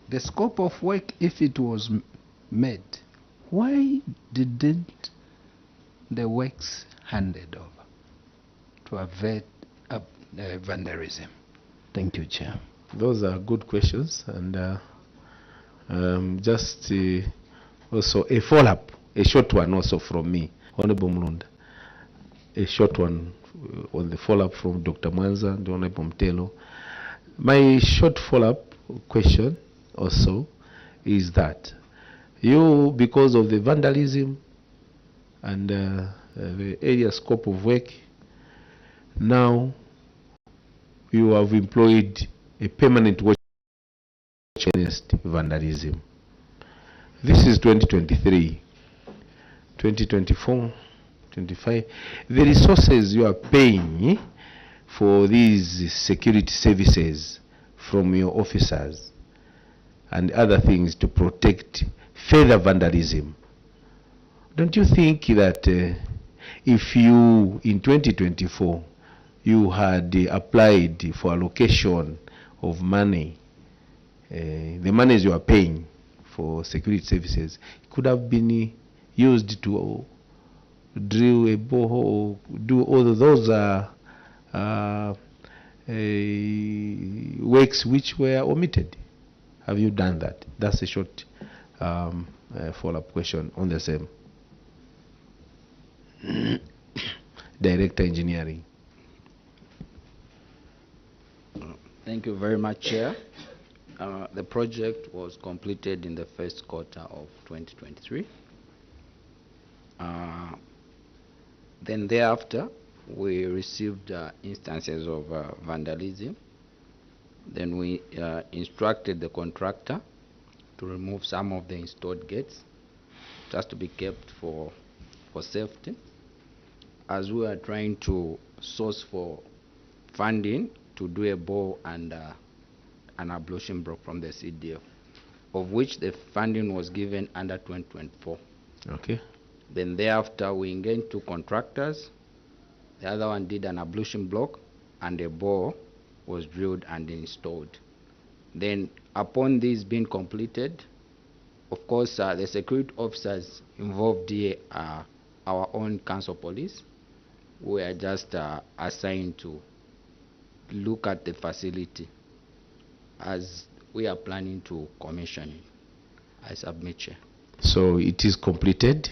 the scope of work, if it was made, why didn't the works handed over to avert vandalism? Thank you, Chair. Those are good questions, and just also a follow-up, a short one also from me, Honorable Mlunda. A short one on the follow-up from Dr. Mwanza and Honorable Mtelo. My short follow-up question also is that you, because of the vandalism and the area scope of work, now you have employed a permanent watch against vandalism. This is 2023, 2024, 25. The resources you are paying for these security services from your officers and other things to protect further vandalism. Don't you think that if you, in 2024, you had applied for allocation of money, the monies you are paying for security services could have been used to drill a borehole, do all of those works which were omitted? Have you done that? That's a short follow-up question on the same. Director Engineering. Thank you very much, Chair. The project was completed in the first quarter of 2023. Then thereafter, we received instances of vandalism. Then we instructed the contractor to remove some of the installed gates just to be kept for safety. As we are trying to source for funding to do a bore and an ablution block from the CDF, of which the funding was given under 2024. Okay. Then thereafter, we engaged 2 contractors. The other one did an ablution block, and a bore was drilled and installed. Then, upon this being completed, of course, the security officers involved here are our own council police. We are just assigned to look at the facility as we are planning to commission it. I submit, Chair. So it is completed.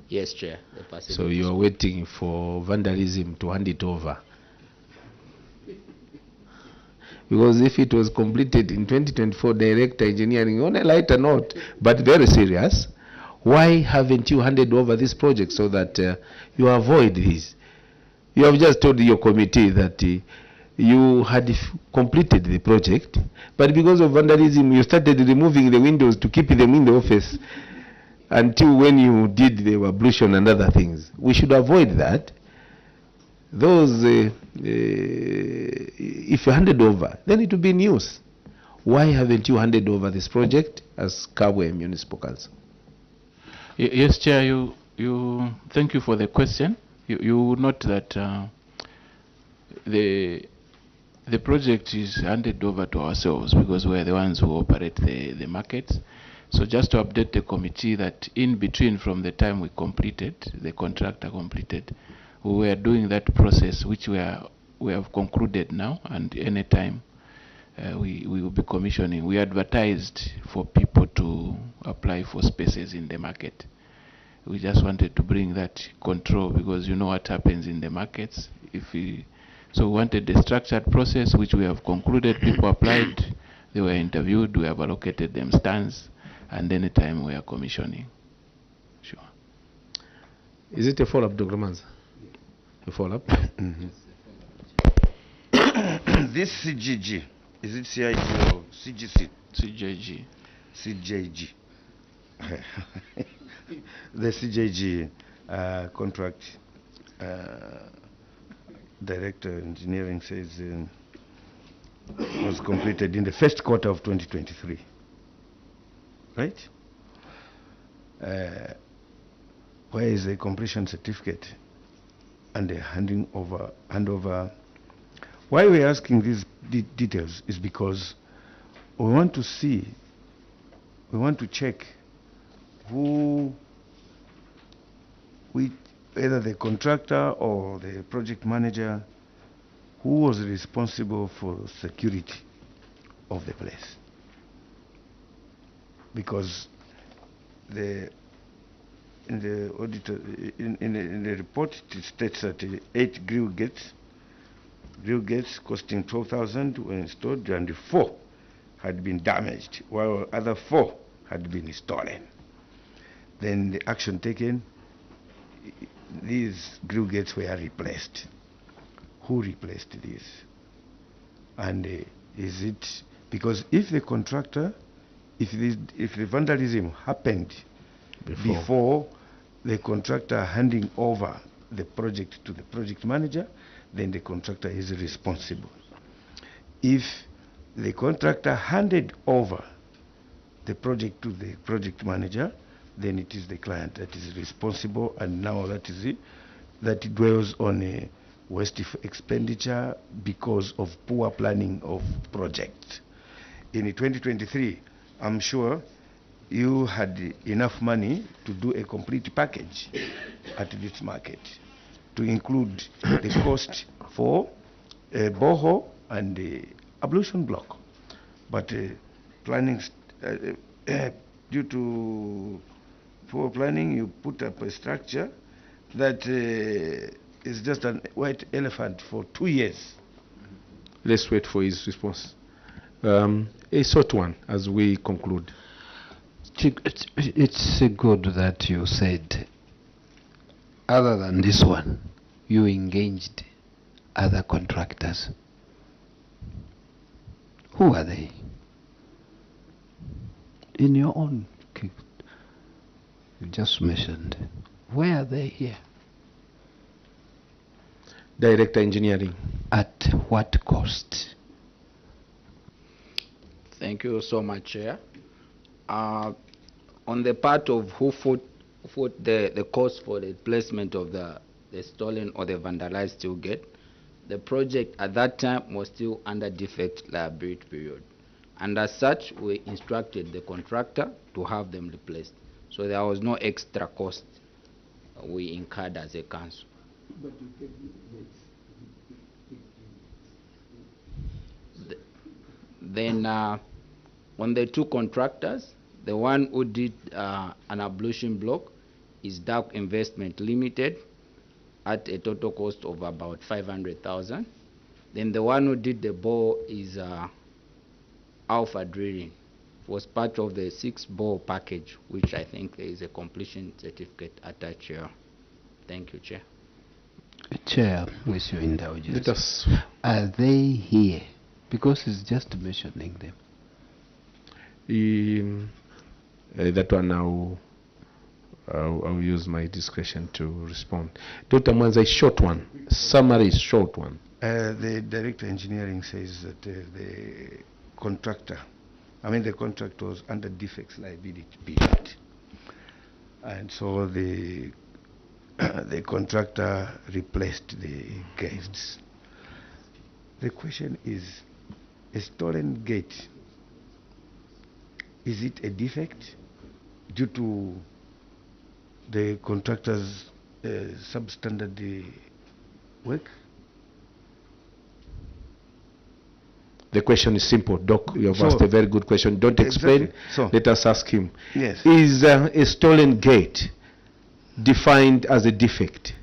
Yes, Chair. The facility. So you are waiting for vandalism to hand it over. Because if it was completed in 2024, Director Engineering, on a lighter note, but very serious, why haven't you handed over this project so that you avoid this? You have just told your committee that you had completed the project, but because of vandalism, you started removing the windows to keep them in the office until when you did the ablution and other things. We should avoid that. Those, if you handed over, then it will be news. Why haven't you handed over this project as Kabwe Municipal Council? Yes, Chair, thank you for the question. You note that the project is handed over to ourselves because we're the ones who operate the markets. So just to update the committee that in between from the time we completed, the contractor completed, we were doing that process which we have concluded now, and any time we will be commissioning. We advertised for people to apply for spaces in the market. We just wanted to bring that control because you know what happens in the markets. So we wanted a structured process which we have concluded. People applied, they were interviewed, we have allocated them stands, and any time we are commissioning. Sure. Is it a follow-up, Dr. Manza? A follow-up? This CGG, is it CIG or CGC? CJG. CJG. The CJG contract, Director Engineering says was completed in the first quarter of 2023. Right? Where is the completion certificate and the handover? Why we're asking these details is because we want to see, we want to check either the contractor or the project manager, who was responsible for security of the place. Because in the report it states that 8 grill gates costing 12,000 were installed and 4 had been damaged, while other 4 had been stolen. Then the action taken, these grill gates were replaced. Who replaced these? And is it because if the contractor, if the vandalism happened before the contractor handing over the project to the project manager, then the contractor is responsible. If the contractor handed over the project to the project manager, then it is the client that is responsible, and now that is it, that it dwells on a waste expenditure because of poor planning of projects. In 2023, I'm sure you had enough money to do a complete package at this market to include the cost for a borehole and the ablution block. But planning, due to poor planning, you put up a structure that is just a white elephant for 2 years. Let's wait for his response. A short one as we conclude. It's good that you said, other than this one, you engaged other contractors. Who are they? In your own, you just mentioned, where are they here? Director Engineering. At what cost? Thank you so much, Chair. On the part of who foot the cost for the placement of the stolen or the vandalized steel gate, the project at that time was still under defect liability period. And as such, we instructed the contractor to have them replaced. So there was no extra cost we incurred as a council. Then on the two contractors, the one who did an ablution block is Dark Investment Limited at a total cost of about 500,000. Then the one who did the bore is Alpha Drilling. It was part of the 6-bore package, which I think there is a completion certificate attached here. Thank you, Chair. Chair, with your indulgence, are they here? Because it's just mentioning them. That one I'll use my discretion to respond. Dr. Mwanza, a short one. Summary, short one. The Director Engineering says that the contractor was under defects liability period. And so the contractor replaced the gates. The question is, a stolen gate, is it a defect due to the contractor's substandard work? The question is simple. Doc, you have asked a very good question. Don't explain. Exactly. So, let us ask him. Yes. Is a stolen gate defined as a defect?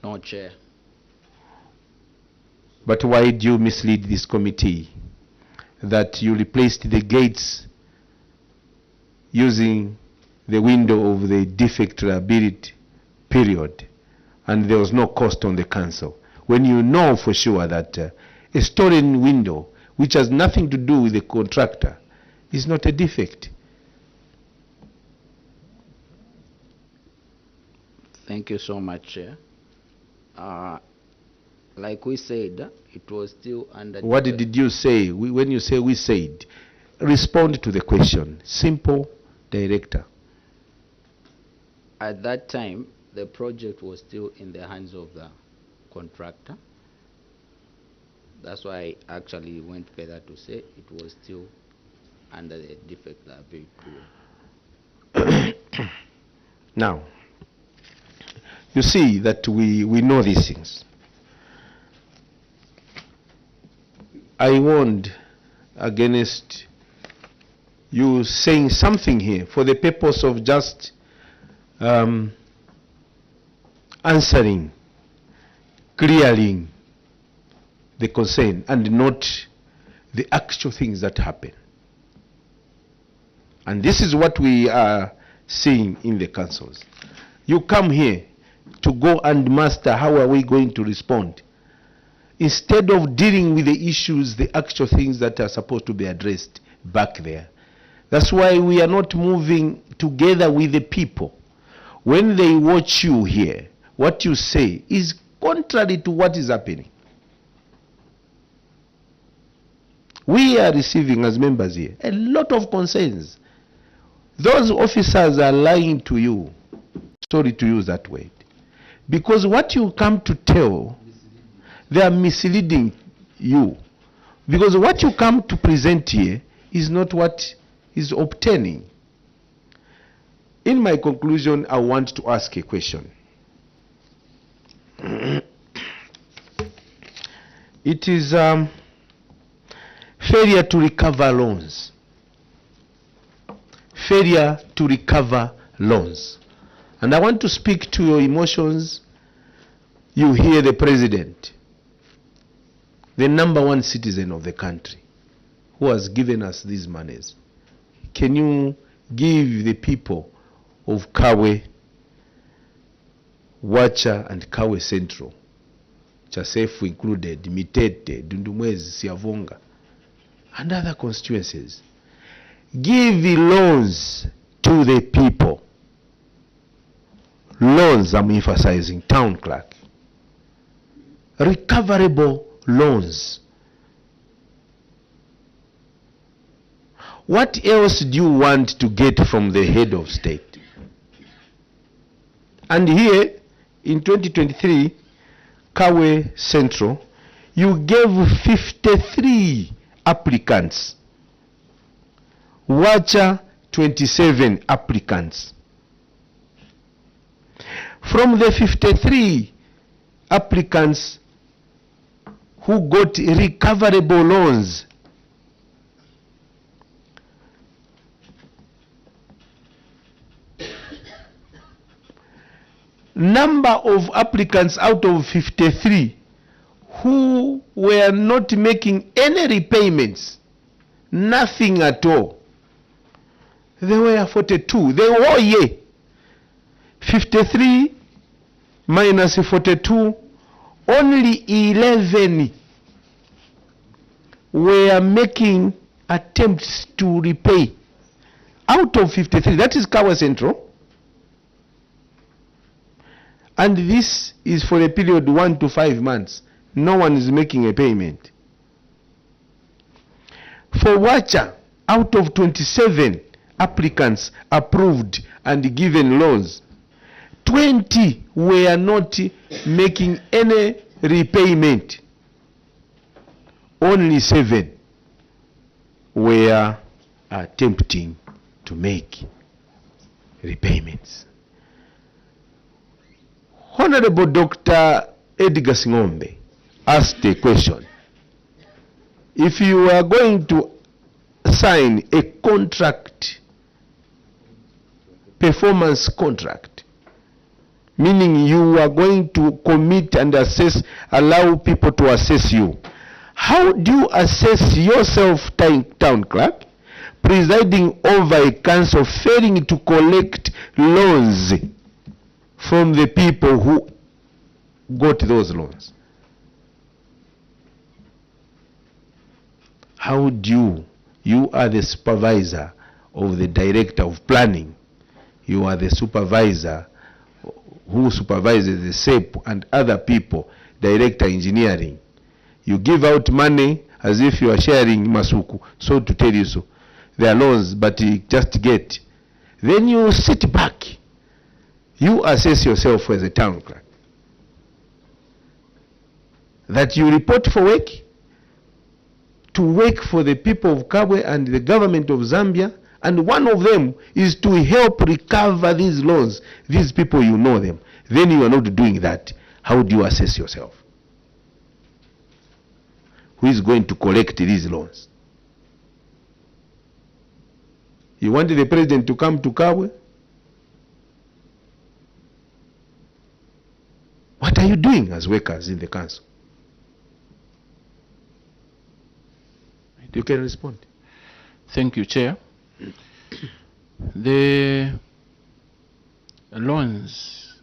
No, Chair. But why did you mislead this committee that you replaced the gates using the window of the defect liability period and there was no cost on the council, when you know for sure that a stolen window, which has nothing to do with the contractor, is not a defect? Thank you so much, Chair. Like we said, it was still under... What did you say? When you say we said, respond to the question. Simple, Director. At that time, the project was still in the hands of the contractor. That's why I actually went further to say it was still under the defect liability period. Now, you see that we know these things. I warned against you saying something here for the purpose of just answering, clearing the concern and not the actual things that happen. And this is what we are seeing in the councils. You come here to go and master how are we going to respond, instead of dealing with the issues, the actual things that are supposed to be addressed back there. That's why we are not moving together with the people. When they watch you here, what you say is contrary to what is happening. We are receiving as members here a lot of concerns. Those officers are lying to you, sorry to use that word, because what you come to tell, they are misleading you, because what you come to present here is not what is obtaining. In my conclusion, I want to ask a question. It is failure to recover loans, failure to recover loans. And I want to speak to your emotions. You hear the president, the #1 citizen of the country, who has given us these monies. Can you give the people of Kabwe, Wacha and Kabwe Central, Chasefu included, Mitete, Dundumwezi, Siavonga, and other constituencies, give the loans to the people? Loans, I'm emphasizing, town clerk. Recoverable loans. What else do you want to get from the head of state? And here, in 2023, Kabwe Central, you gave 53 applicants. Wacha, 27 applicants. From the 53 applicants who got recoverable loans, number of applicants out of 53 who were not making any repayments, nothing at all, there were 42. The whole year, 53 minus 42, only 11 were making attempts to repay out of 53. That is Kabwe Central. And this is for a period 1 to 5 months. No one is making a payment. For Wacha, out of 27 applicants approved and given loans, 20 were not making any repayment. Only 7 were attempting to make repayments. Honorable Dr. Edgar Singombe asked a question. If you are going to sign a contract, performance contract, meaning you are going to commit and assess, allow people to assess you, how do you assess yourself, town clerk, presiding over a council failing to collect loans from the people who got those loans? How do you are the supervisor of the director of planning, you are the supervisor who supervises the SEP and other people, director engineering, you give out money as if you are sharing masuku, so to tell you so, they are loans but you just get, then you sit back, you assess yourself as a town clerk, that you report for work, to work for the people of Kabwe and the government of Zambia, and one of them is to help recover these loans. These people, you know them. Then you are not doing that. How do you assess yourself? Who is going to collect these loans? You want the president to come to Kabwe? What are you doing as workers in the council? You can respond. Thank you, Chair. The loans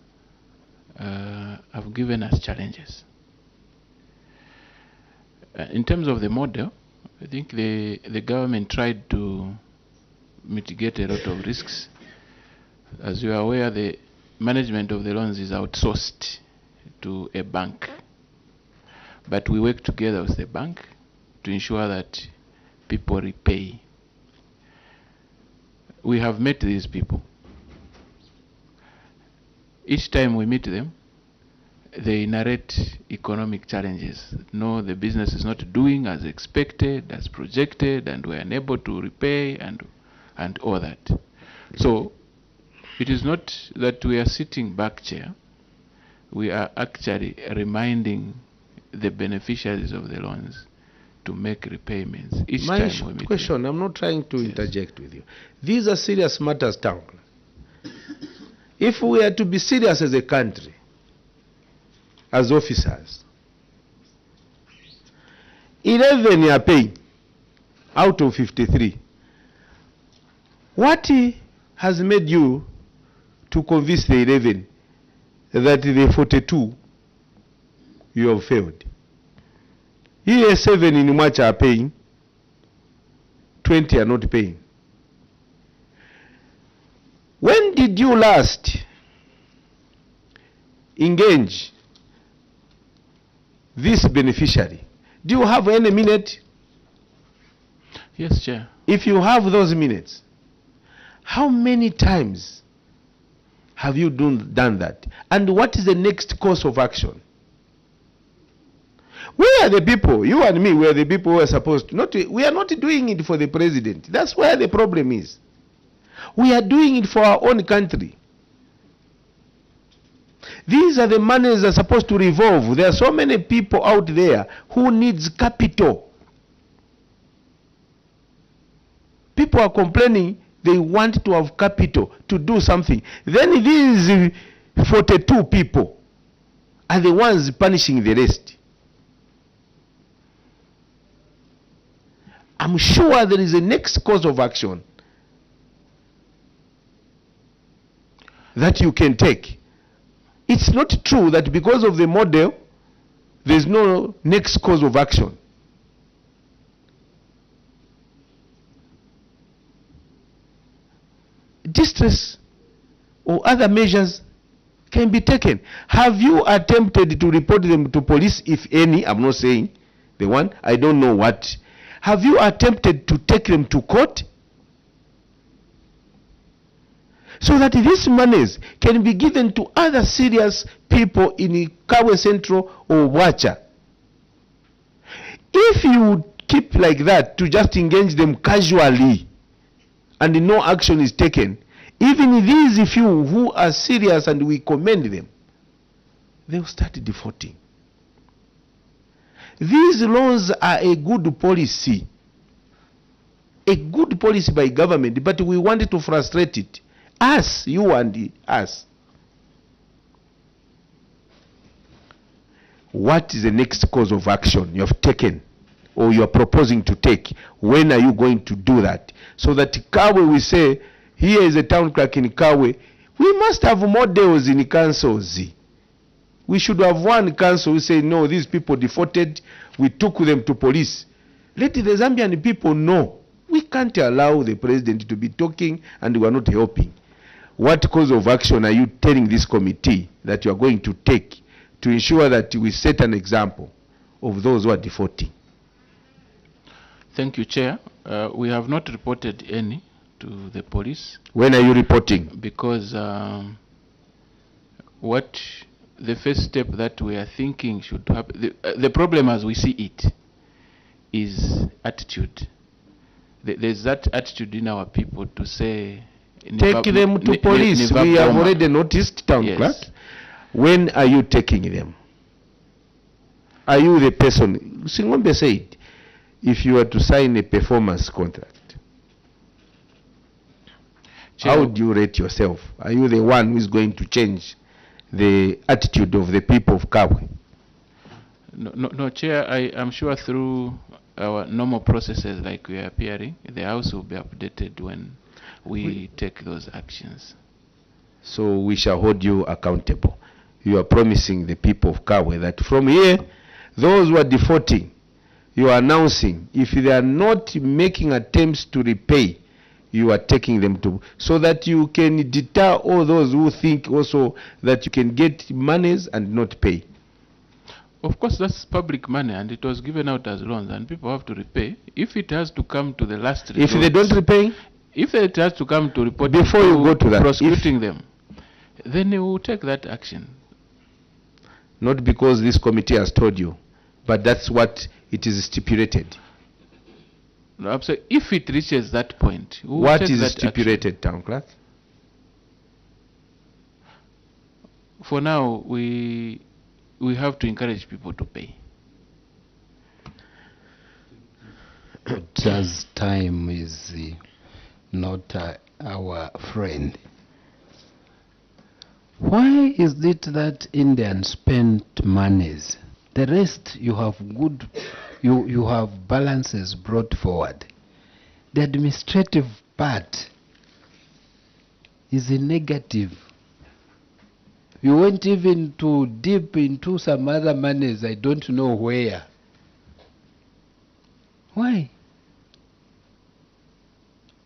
have given us challenges. In terms of the model, I think the government tried to mitigate a lot of risks. As you are aware, the management of the loans is outsourced to a bank. But we work together with the bank to ensure that people repay. We have met these people. Each time we meet them, they narrate economic challenges. No, the business is not doing as expected, as projected, and we're unable to repay and all that. So it is not that we are sitting back, Chair. We are actually reminding the beneficiaries of the loans to make repayments each My time we meet question, them. I'm not trying to interject with you. These are serious matters, town. If we are to be serious as a country, as officers, 11 are paying out of 53. What has made you to convince the 11 that the 42 you have failed? Here 7 in Mwacha are paying, 20 are not paying. When did you last engage this beneficiary? Do you have any minute? Yes, Chair. If you have those minutes, how many times have you done that? And what is the next course of action? We are the people, you and me, we are the people who are supposed to, we are not doing it for the president. That's where the problem is. We are doing it for our own country. These are the monies that are supposed to revolve. There are so many people out there who needs capital. People are complaining they want to have capital to do something. Then these 42 people are the ones punishing the rest. I'm sure there is a next course of action that you can take. It's not true that because of the model, there's no next course of action. Distress or other measures can be taken. Have you attempted to report them to police, if any? I'm not saying the one, I don't know what. Have you attempted to take them to court? So that these monies can be given to other serious people in Kabwe Central or Wacha. If you keep like that to just engage them casually and no action is taken, even these few who are serious and we commend them, they will start defaulting. These laws are a good policy. A good policy by government, but we wanted to frustrate it. Us, you and us. What is the next course of action you have taken or you are proposing to take? When are you going to do that? So that Kabwe, we say, here is a town clerk in Kabwe. We must have models in councils. We should have one council who say, no, these people defaulted, we took them to police. Let the Zambian people know. We can't allow the president to be talking and we are not helping. What course of action are you telling this committee that you are going to take to ensure that we set an example of those who are defaulting? Thank you, Chair. We have not reported any to the police. When are you reporting? Because what the first step that we are thinking should happen, the problem as we see it is attitude. There's that attitude in our people to say, take them to police. We have already noticed, town clerk. When are you taking them? Are you the person? Singombe said, if you are to sign a performance contract, Chair, how would you rate yourself? Are you the one who is going to change the attitude of the people of Kabwe? No, Chair, I am sure through our normal processes like we are appearing, the House will be updated when we take those actions. So we shall hold you accountable. You are promising the people of Kabwe that from here, those who are defaulting, you are announcing, if they are not making attempts to repay, you are taking them to, so that you can deter all those who think also that you can get monies and not pay. Of course, that's public money and it was given out as loans and people have to repay. If it has to come to the last resort, if they don't repay, if it has to come to report before you go to that, prosecuting them, then you will take that action. Not because this committee has told you, but that's what it is stipulated. No, I'm saying if it reaches that point, what is stipulated, town clerk? For now, we have to encourage people to pay. As time is not our friend, Why is it that in the unspent monies, the rest you have good, you have balances brought forward? The administrative part is a negative. You went even too deep into some other monies, I don't know where. Why?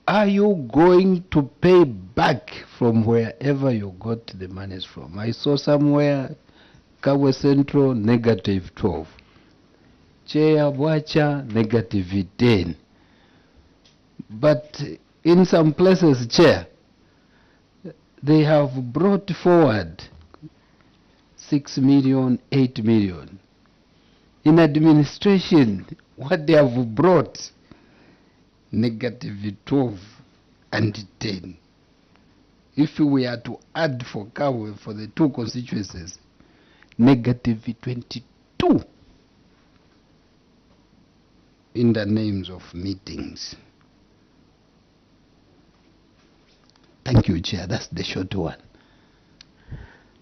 Are you going to pay back from wherever you got the monies from? I saw somewhere, Kabwe Central, negative 12. Chair Bwacha, negative 10. But in some places, Chair, they have brought forward 6 million, 8 million. In administration, what they have brought, negative 12 and 10. If we are to add for Kabwe for the two constituencies, negative 22 in the names of meetings. Thank you, Chair. That's the short one.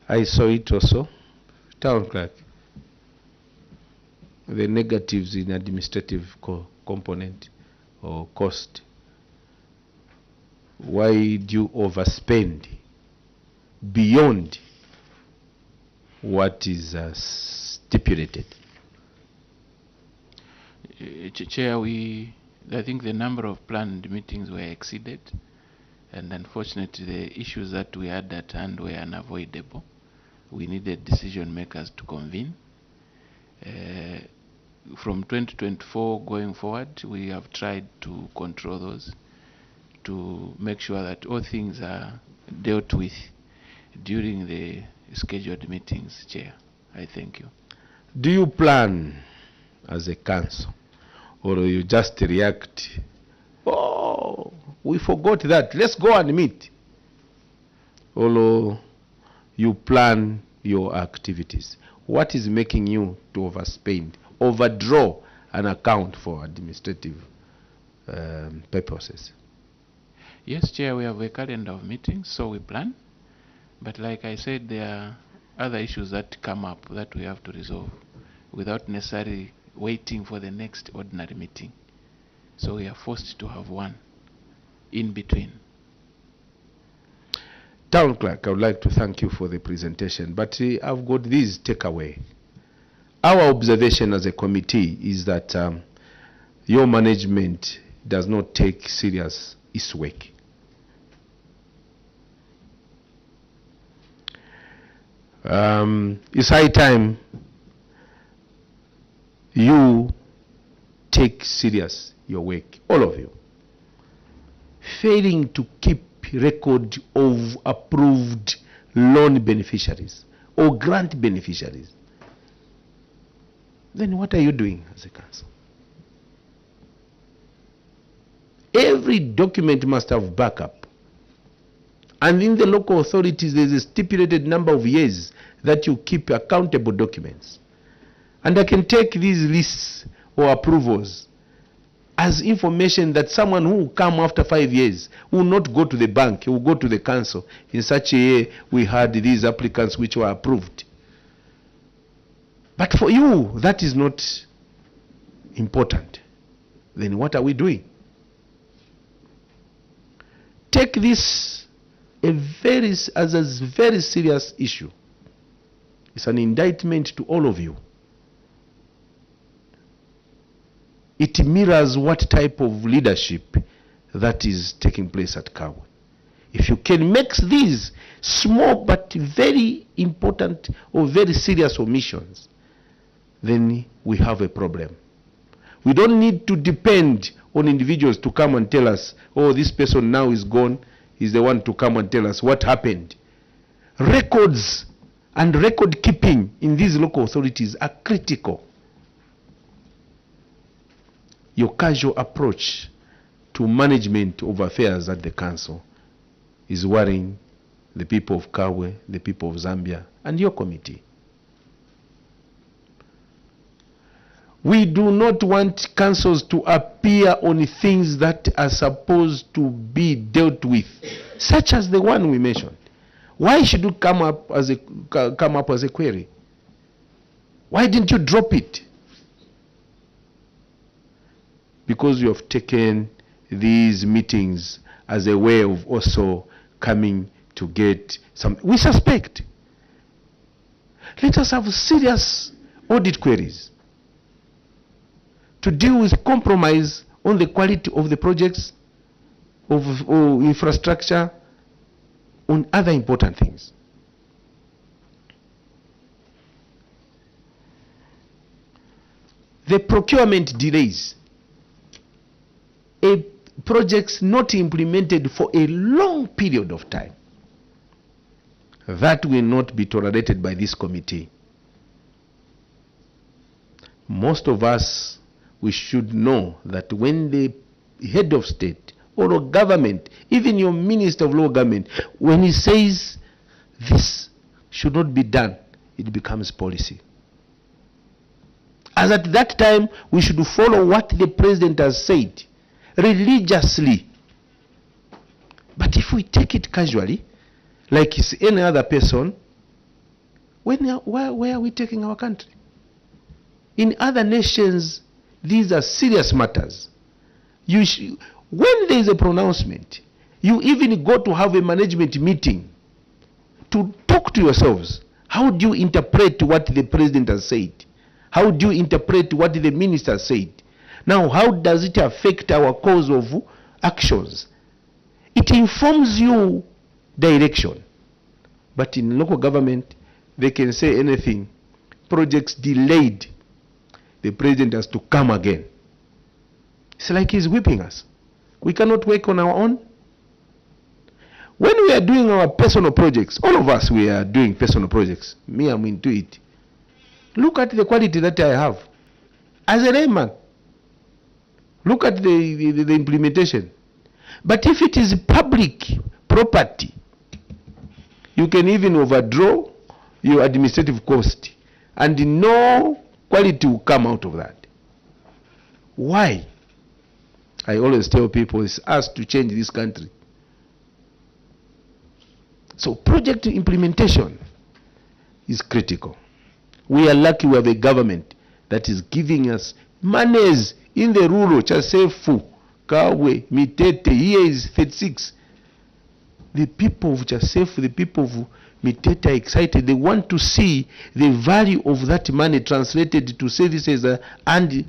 I saw it also. Town clerk. The negatives in administrative component or cost. Why do you overspend beyond what is stipulated? Chair, I think the number of planned meetings were exceeded, and unfortunately the issues that we had at hand were unavoidable. We needed decision makers to convene. From 2024 going forward, we have tried to control those, to make sure that all things are dealt with during the scheduled meetings, Chair. I thank you. Do you plan as a council, or you just react, oh, we forgot that, let's go and meet? Or you plan your activities? What is making you to overspend, overdraw an account for administrative purposes? Yes, Chair, we have a calendar of meetings, so we plan. But like I said, there are other issues that come up that we have to resolve without necessarily waiting for the next ordinary meeting. So we are forced to have one in between. Town Clerk, I would like to thank you for the presentation, but I've got this takeaway. Our observation as a committee is that your management does not take serious its work. It's high time you take serious your work, all of you. Failing to keep record of approved loan beneficiaries or grant beneficiaries, then what are you doing as a council? Every document must have backup. And in the local authorities, there's a stipulated number of years that you keep accountable documents. And I can take these lists or approvals as information that someone who will come after 5 years will not go to the bank, he will go to the council. In such a way, we had these applicants which were approved. But for you, that is not important. Then what are we doing? Take this as a very serious issue. It's an indictment to all of you. It mirrors what type of leadership that is taking place at Kabwe. If you can make these small but very important or very serious omissions, then we have a problem. We don't need to depend on individuals to come and tell us, oh, this person now is gone, he's the one to come and tell us what happened. Records and record keeping in these local authorities are critical. Your casual approach to management of affairs at the council is worrying the people of Kabwe, the people of Zambia, and your committee. We do not want councils to appear on things that are supposed to be dealt with, such as the one we mentioned. Why should you come up as a query? Why didn't you drop it? Because you have taken these meetings as a way of also coming to get some. We suspect. Let us have serious audit queries to deal with compromise on the quality of the projects, of infrastructure, on other important things. The procurement delays, a projects not implemented for a long period of time, that will not be tolerated by this committee. Most of us, we should know that when the head of state or of government, even your minister of local government, when he says this should not be done, it becomes policy. As at that time, we should follow what the president has said religiously. But if we take it casually, like it's any other person, where are we taking our country? In other nations, these are serious matters. When there is a pronouncement, you even go to have a management meeting to talk to yourselves. How do you interpret what the president has said? How do you interpret what the minister said? Now, how does it affect our course of actions? It informs you direction. But in local government, they can say anything. Projects delayed. The president has to come again. It's like he's whipping us. We cannot work on our own. When we are doing our personal projects, all of us, we are doing personal projects. Me, I'm into it. Look at the quality that I have. As a layman, look at the implementation. But if it is public property, you can even overdraw your administrative cost and no quality will come out of that. Why? I always tell people it's us to change this country. So project implementation is critical. We are lucky we have a government that is giving us monies in the rural, Chasefu, Kabwe, Mitete, here is 36. The people of Chasefu, the people of Mitete are excited. They want to see the value of that money translated to services and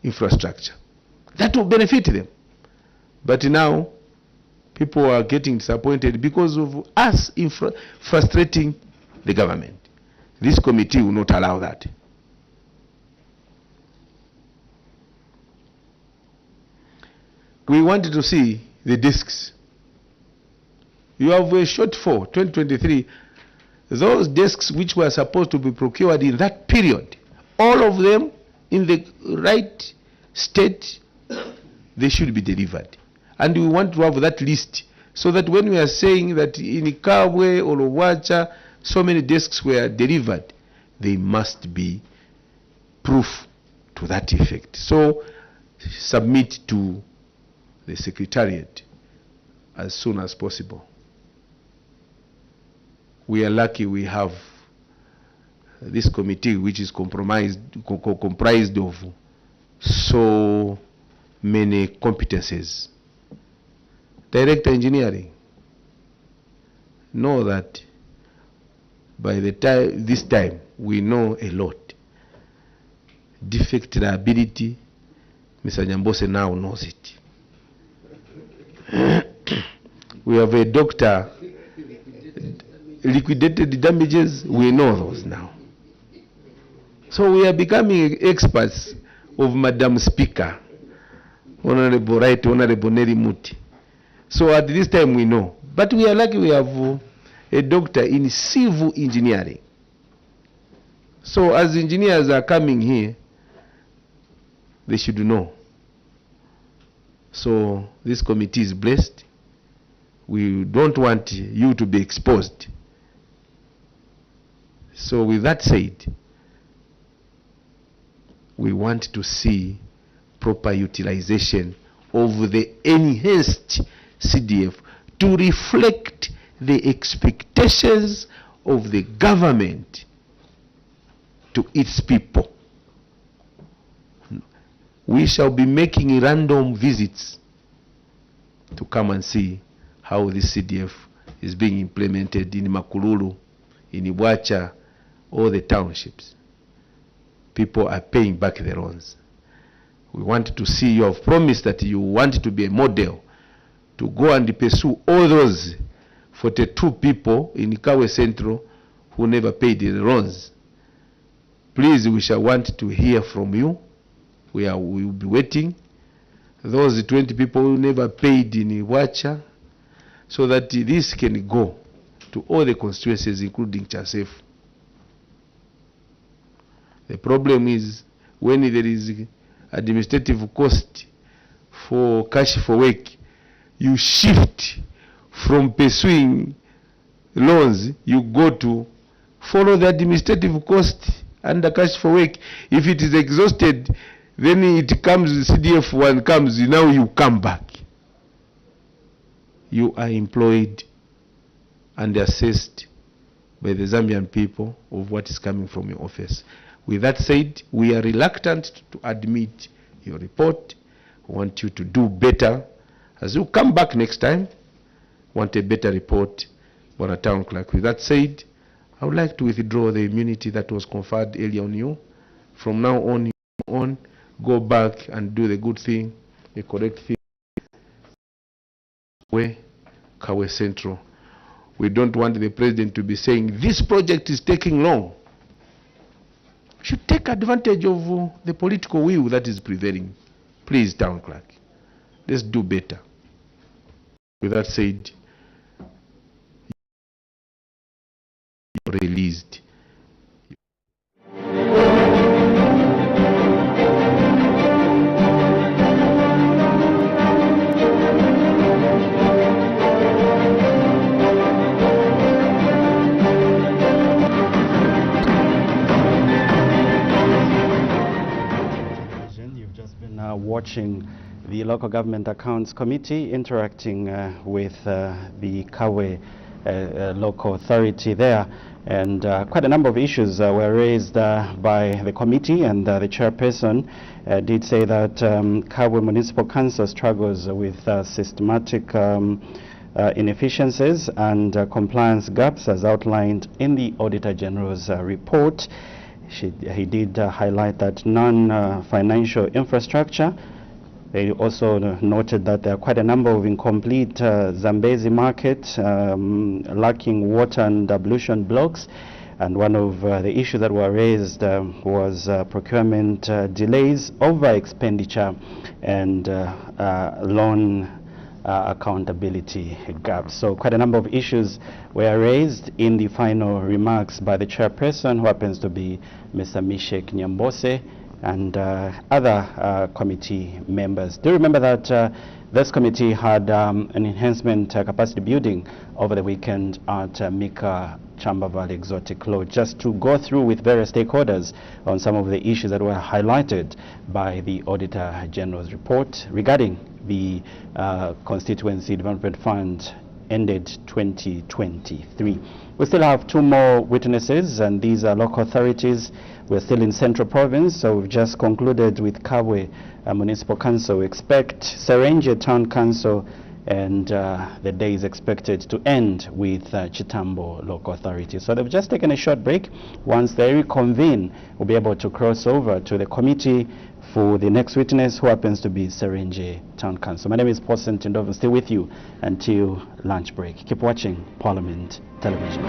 infrastructure. That will benefit them. But now, people are getting disappointed because of us frustrating the government. This committee will not allow that. We wanted to see the desks. You have a shortfall, 2023. Those desks which were supposed to be procured in that period, all of them in the right state, they should be delivered. And we want to have that list so that when we are saying that in Kabwe or Owacha, so many desks were delivered, they must be proof to that effect. So submit to the Secretariat as soon as possible. We are lucky we have this committee which is comprised of so many competencies. Director engineering, know that by the time this time we know a lot. Defect liability, Mr. Nyambose now knows it. We have a doctor, liquidated damages, we know those now. So we are becoming experts of Madam Speaker, Honorable Right, Honorable Neri Muti. So at this time we know. But we are lucky we have a doctor in civil engineering. So as engineers are coming here, they should know. So this committee is blessed. We don't want you to be exposed. So with that said, we want to see proper utilization of the enhanced CDF to reflect the expectations of the government to its people. We shall be making random visits to come and see how this CDF is being implemented in Makululu, in Iwacha, all the townships. People are paying back their loans. We want to see, you have promised that you want to be a model to go and pursue all those 42 people in Kabwe Central who never paid the loans. Please, we shall want to hear from you. We will be waiting. Those 20 people who never paid in Iwacha, so that this can go to all the constituencies, including Chasef. The problem is when there is administrative cost for cash for work, you shift from pursuing loans, you go to follow the administrative cost and the cash for work. If it is exhausted, then it comes, CDF one comes, now you come back. You are employed and assessed by the Zambian people of what is coming from your office. With that said, we are reluctant to admit your report. We want you to do better. As you come back next time, want a better report on a town clerk. With that said, I would like to withdraw the immunity that was conferred earlier on you. From now on, go back and do the good thing, the correct thing. Kabwe Central. We don't want the president to be saying this project is taking long. We should take advantage of the political will that is prevailing. Please, town clerk, let's do better. With that said, you're released. Watching the Local Government Accounts Committee interacting with the Kabwe local authority there, and quite a number of issues were raised by the committee, and the chairperson did say that Kabwe Municipal Council struggles with systematic inefficiencies and compliance gaps as outlined in the Auditor General's report. He did highlight that non-financial infrastructure. They also noted that there are quite a number of incomplete Zambezi market, lacking water and ablution blocks. And one of the issues that were raised was procurement delays, over expenditure, and loan accountability gaps. So quite a number of issues were raised in the final remarks by the chairperson, who happens to be Mr. Mishek Nyambose, and other committee members. Do remember that this committee had an enhancement capacity building over the weekend at Mika Chamba Valley Exotic Lodge, just to go through with various stakeholders on some of the issues that were highlighted by the Auditor General's report regarding the Constituency Development Fund ended 2023. We still have two more witnesses, and these are local authorities. We're still in Central Province, so we've just concluded with Kabwe Municipal Council. We expect Serenje Town Council, and the day is expected to end with Chitambo Local Authority. So they've just taken a short break. Once they reconvene, we'll be able to cross over to the committee for the next witness, who happens to be Serenje Town Council. My name is Paul Sentindov, still with you until lunch break. Keep watching Parliament Television.